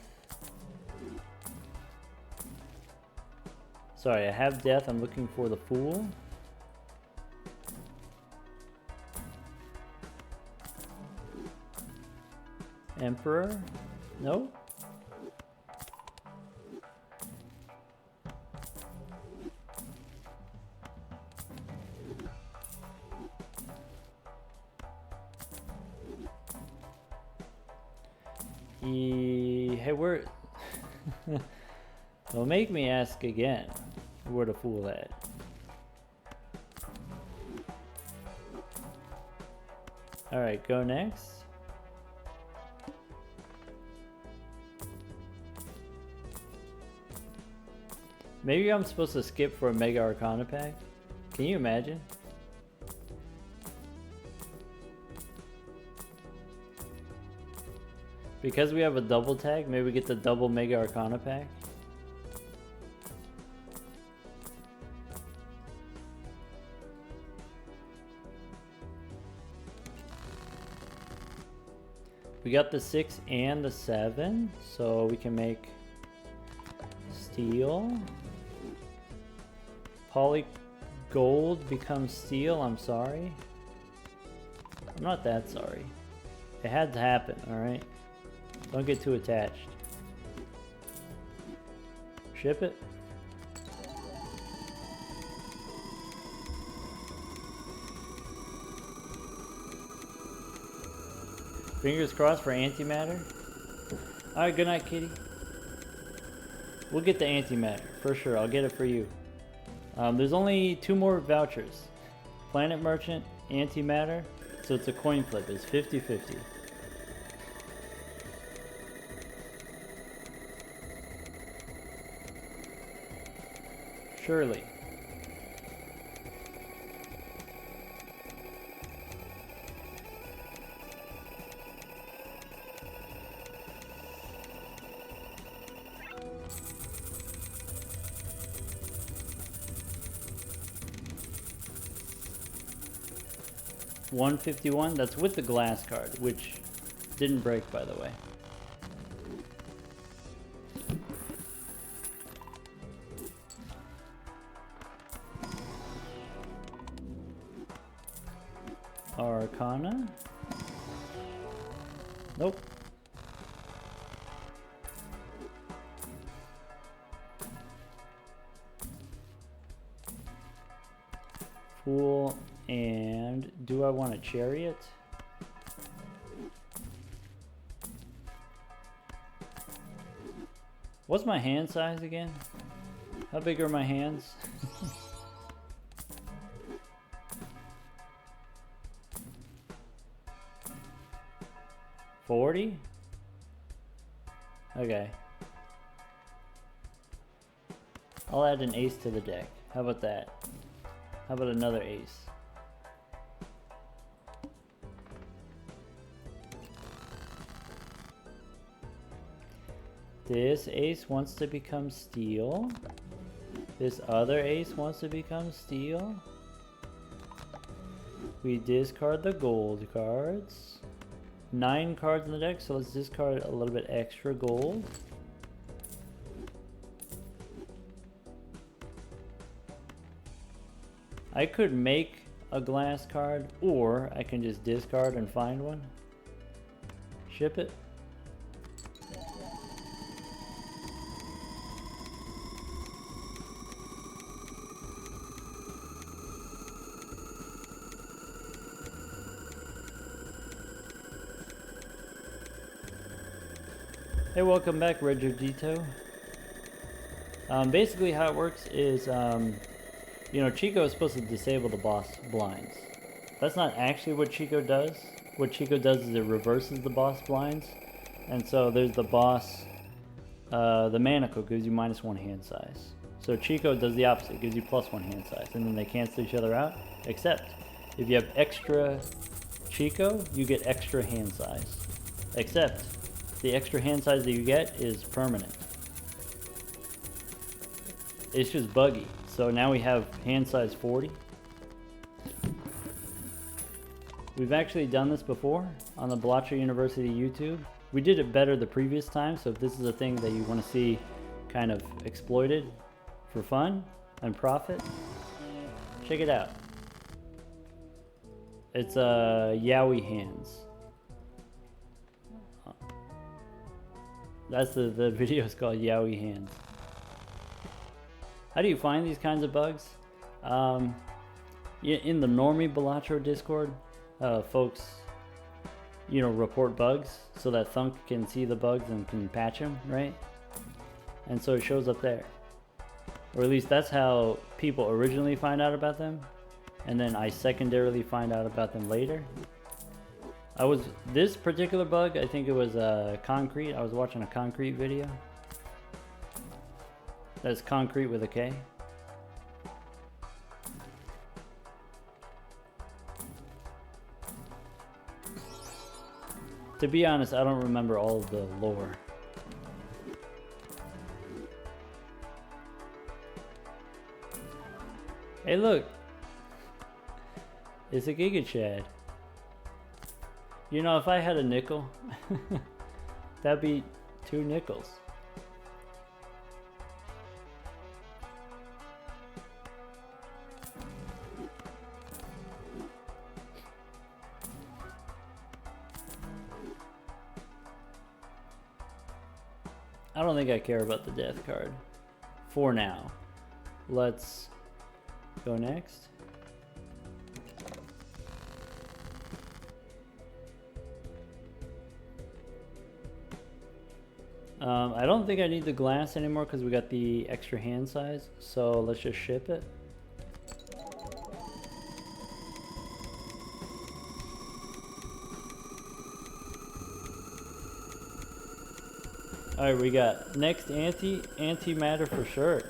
Sorry, I have Death, I'm looking for the Fool. Emperor, nope. Hey, where? Don't make me ask again where the Fool at. Alright, go next. Maybe I'm supposed to skip for a Mega Arcana pack? Can you imagine? Because we have a double tag, maybe we get the double Mega Arcana pack? We got the 6 and the 7, so we can make steel. Poly gold becomes steel, I'm sorry. I'm not that sorry. It had to happen, alright? Don't get too attached. Ship it. Fingers crossed for antimatter. Alright, good night, kitty. We'll get the antimatter, for sure. I'll get it for you. There's only 2 more vouchers. Planet Merchant, antimatter. So it's a coin flip. It's 50-50. Surely. $151, that's with the glass card, which didn't break, by the way. Arcana? Nope. Fool, and do I want a chariot? What's my hand size again? How big are my hands? 40? Okay. I'll add an ace to the deck. How about that? How about another ace? This ace wants to become steel. This other ace wants to become steel. We discard the gold cards. 9 cards in the deck, so let's discard a little bit extra gold. I could make a glass card, or I can just discard and find one. Ship it. Hey, welcome back, Regerdito. Basically how it works is, you know, Chicot is supposed to disable the boss blinds. That's not actually what Chicot does. What Chicot does is it reverses the boss blinds. And so there's the boss, the Manacle gives you -1 hand size. So Chicot does the opposite, it gives you +1 hand size, and then they cancel each other out, except if you have extra Chicot, you get extra hand size. Except the extra hand size that you get is permanent. It's just buggy. So now we have hand size 40. We've actually done this before on the Balacho University YouTube. We did it better the previous time, so if this is a thing that you want to see kind of exploited for fun and profit, check it out. It's Yowie hands. That's the video is called Yowie hands. How do you find these kinds of bugs? In the normie Balacho Discord, folks, you know, report bugs so that Thunk can see the bugs and can patch them, right? And so it shows up there. Or at least that's how people originally find out about them. And then I secondarily find out about them later. This particular bug, I think it was Concrete. I was watching a Concrete video. That's Concrete with a K. To be honest, I don't remember all of the lore. Hey look! It's a Giga Chad. You know, if I had a nickel, that'd be 2 nickels. I don't think I care about the death card for now. Let's go next. I don't think I need the glass anymore because we got the extra hand size, so let's just ship it. Alright, we got next antimatter for sure.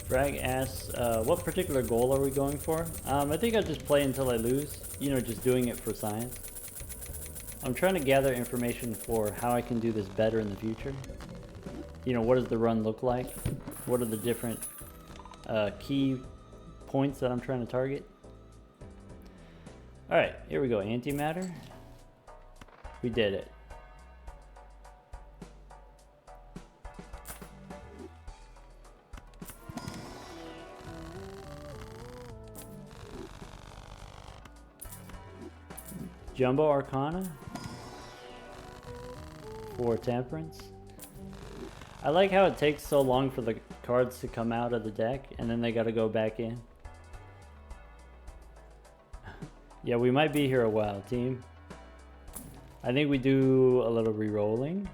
Drag asks, what particular goal are we going for? I think I'll just play until I lose. You know, just doing it for science. I'm trying to gather information for how I can do this better in the future. You know, what does the run look like? What are the different key points that I'm trying to target? Alright, here we go. Antimatter. We did it. Jumbo Arcana for Temperance. I like how it takes so long for the cards to come out of the deck and then they gotta go back in. Yeah, we might be here a while, team. I think we do a little re-rolling.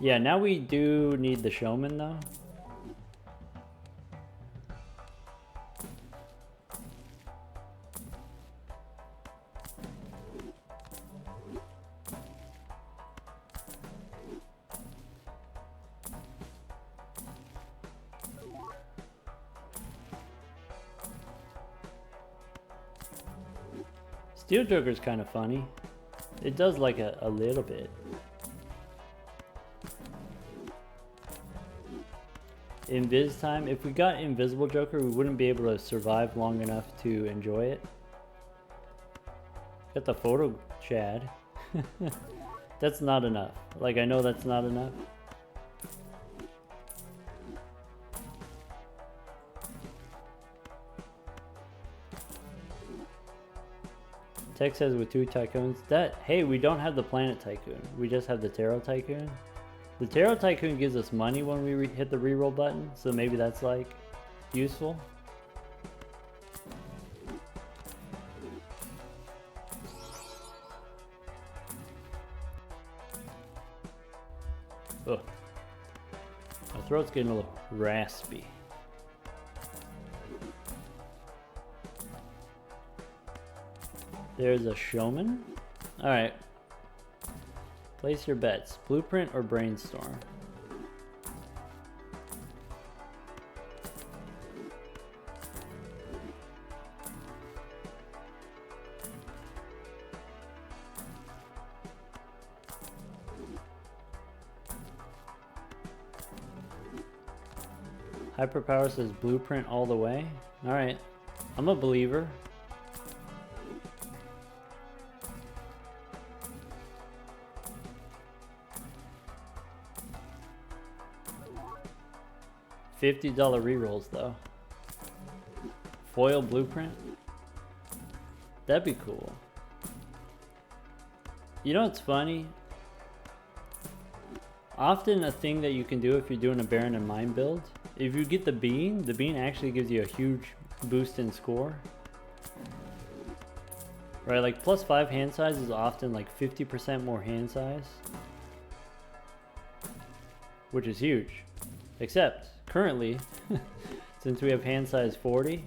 Yeah, now we do need the Showman though. Steel Joker's kind of funny. It does like a little bit. Invis time. If we got Invisible Joker, we wouldn't be able to survive long enough to enjoy it. Got the photo Chad. That's not enough. Like, I know that's not enough. Tech says with 2 tycoons. Hey, we don't have the Planet Tycoon. We just have the Tarot Tycoon. The Tarot Tycoon gives us money when we hit the reroll button, so maybe that's like useful. Ugh. My throat's getting a little raspy. There's a showman. Alright. Place your bets. Blueprint or brainstorm? Hyperpower says blueprint all the way. Alright. I'm a believer. $50 rerolls though. Foil blueprint? That'd be cool. You know what's funny? Often a thing that you can do if you're doing a Baron and Mine build, if you get the bean actually gives you a huge boost in score. Right, like +5 hand size is often like 50% more hand size. Which is huge. Except, currently, since we have hand size 40,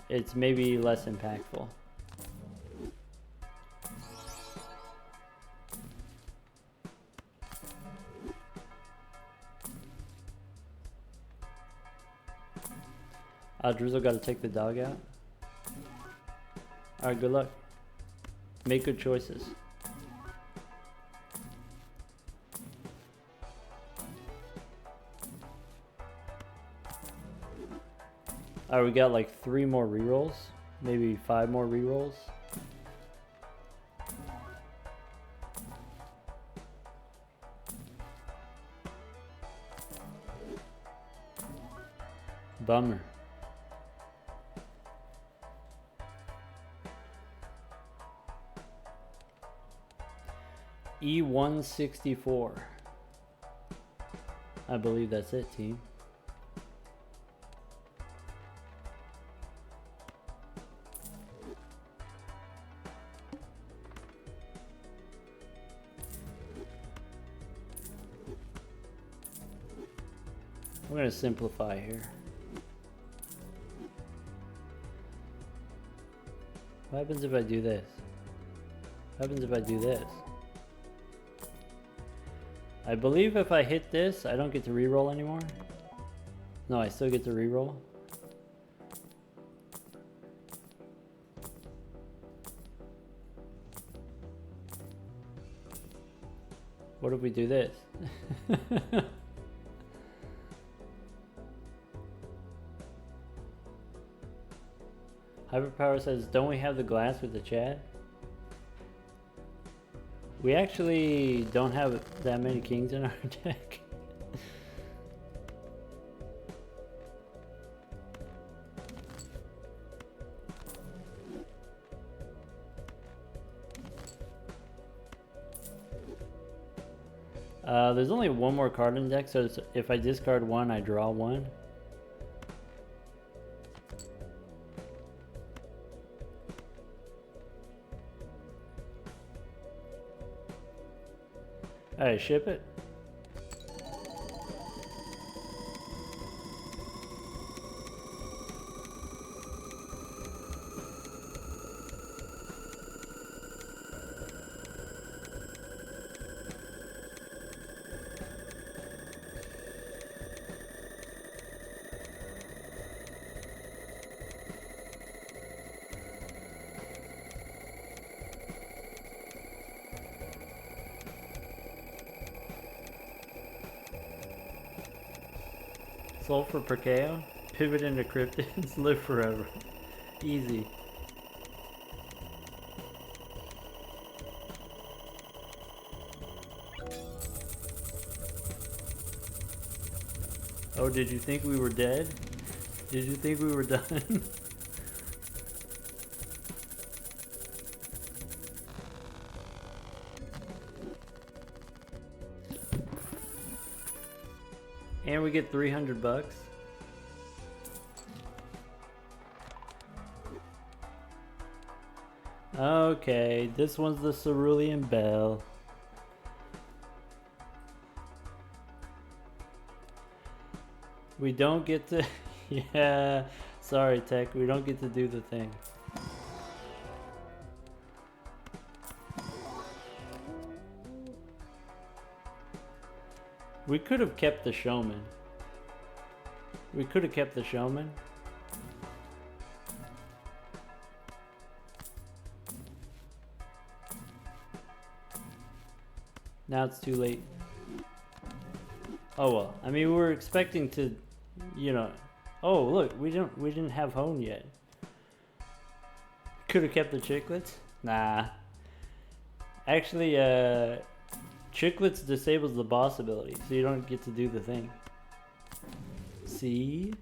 it's maybe less impactful. Drizzle got to take the dog out. Alright, good luck. Make good choices. Alright, we got like 3 more rerolls. Maybe 5 more rerolls. Bummer. E164. I believe that's it, team. I'm going to simplify here. What happens if I do this? What happens if I do this? I believe if I hit this, I don't get to reroll anymore. No, I still get to reroll. What if we do this? Hyperpower says, don't we have the glass with the Chad? We actually don't have that many kings in our deck. There's only one more card in the deck, so if I discard one, I draw one. Alright, ship it. Soul for Perkeo, pivot into cryptids, live forever. Easy. Oh, did you think we were dead? Did you think we were done? And we get 300 bucks. Okay, this one's the Cerulean Bell. We don't get to... Yeah, sorry Tech, we don't get to do the thing. We could have kept the showman. We could have kept the showman. Now it's too late. Oh well. I mean, we were expecting to, you know. Oh look, we didn't have hone yet. Could have kept the chiclets. Nah. Actually, chiclets disables the boss ability, so you don't get to do the thing. See?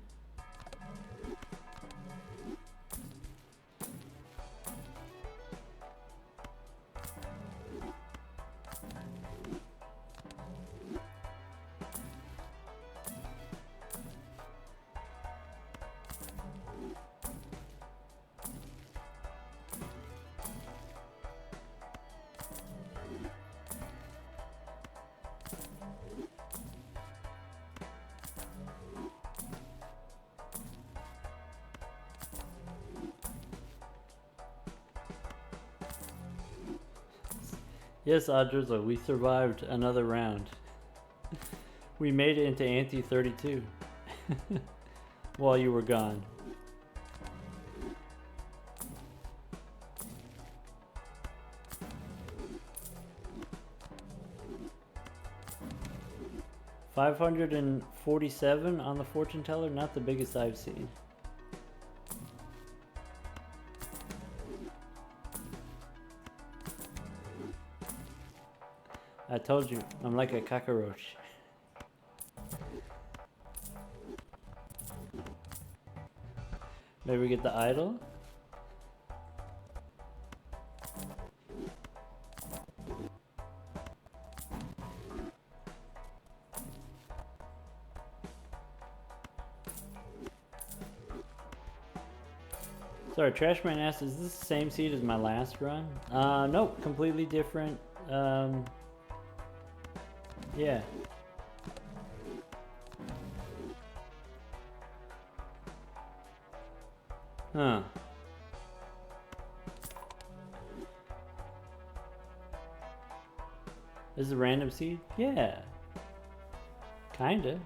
Yes, Audrey, we survived another round. We made it into Ante 32 while you were gone. $547 on the fortune teller, not the biggest I've seen. I told you, I'm like a cockroach. Maybe we get the idol? Sorry, Trashman asked, is this the same seed as my last run? Nope, completely different. Yeah. Huh. This is a random seed? Yeah. Kinda.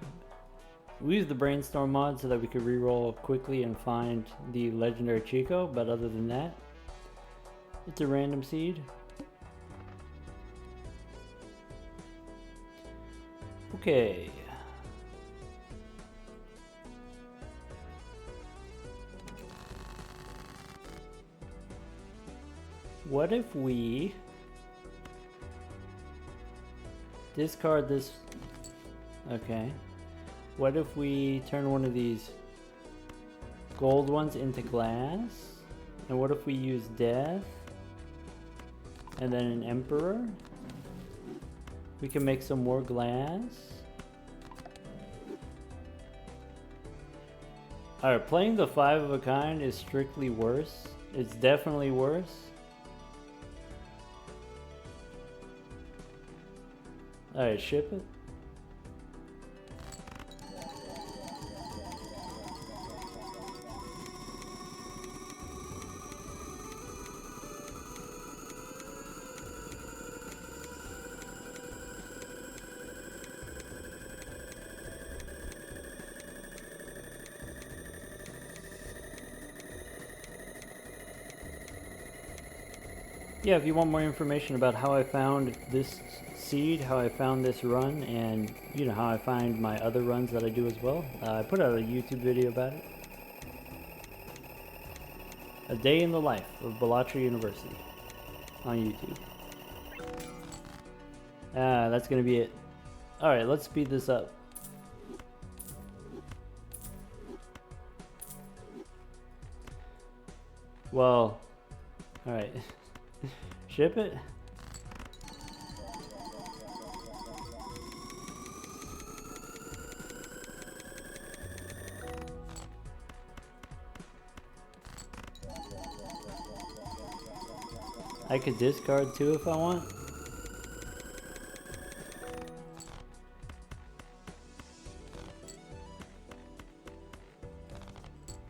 We used the brainstorm mod so that we could reroll quickly and find the legendary Chico, but other than that, it's a random seed. Okay. What if we discard this? Okay. What if we turn one of these gold ones into glass? And what if we use death? And then an emperor? We can make some more glass. Alright, playing the 5 of a kind is strictly worse. It's definitely worse. Alright, ship it. Yeah, if you want more information about how I found this seed, how I found this run, and you know how I find my other runs that I do as well, I put out a YouTube video about it. A day in the life of Balatri University on YouTube. That's gonna be it. Alright, let's speed this up. Well, alright. Ship it? I could discard too if I want.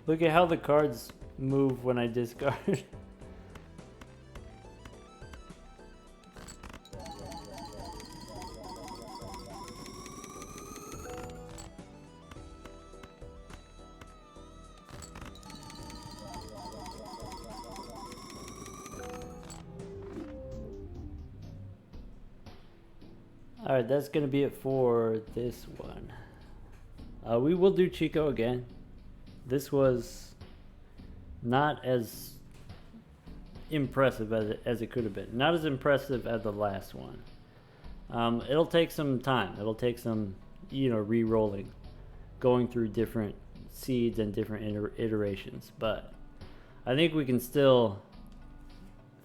Look at how the cards move when I discard. Alright, that's going to be it for this one. We will do Chico again. This was not as impressive as it could have been. Not as impressive as the last one. It'll take some time. It'll take some, re-rolling. Going through different seeds and different iterations. But I think we can still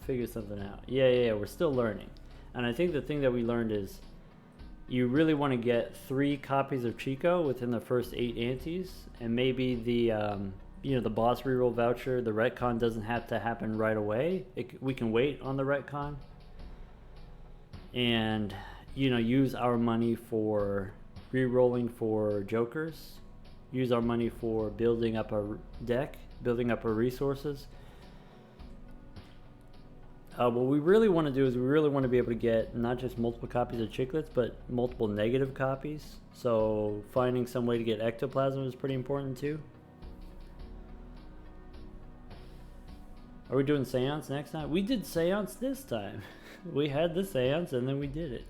figure something out. Yeah, we're still learning. And I think the thing that we learned is you really want to get 3 copies of Chico within the first 8 antes, and maybe the the boss reroll voucher, the retcon doesn't have to happen right away. We can wait on the retcon, and use our money for rerolling for jokers, use our money for building up our deck, building up our resources. What we really want to do is we really want to be able to get not just multiple copies of Chicots, but multiple negative copies. So finding some way to get Ectoplasm is pretty important too. Are we doing Seance next time? We did Seance this time. We had the Seance and then we did it.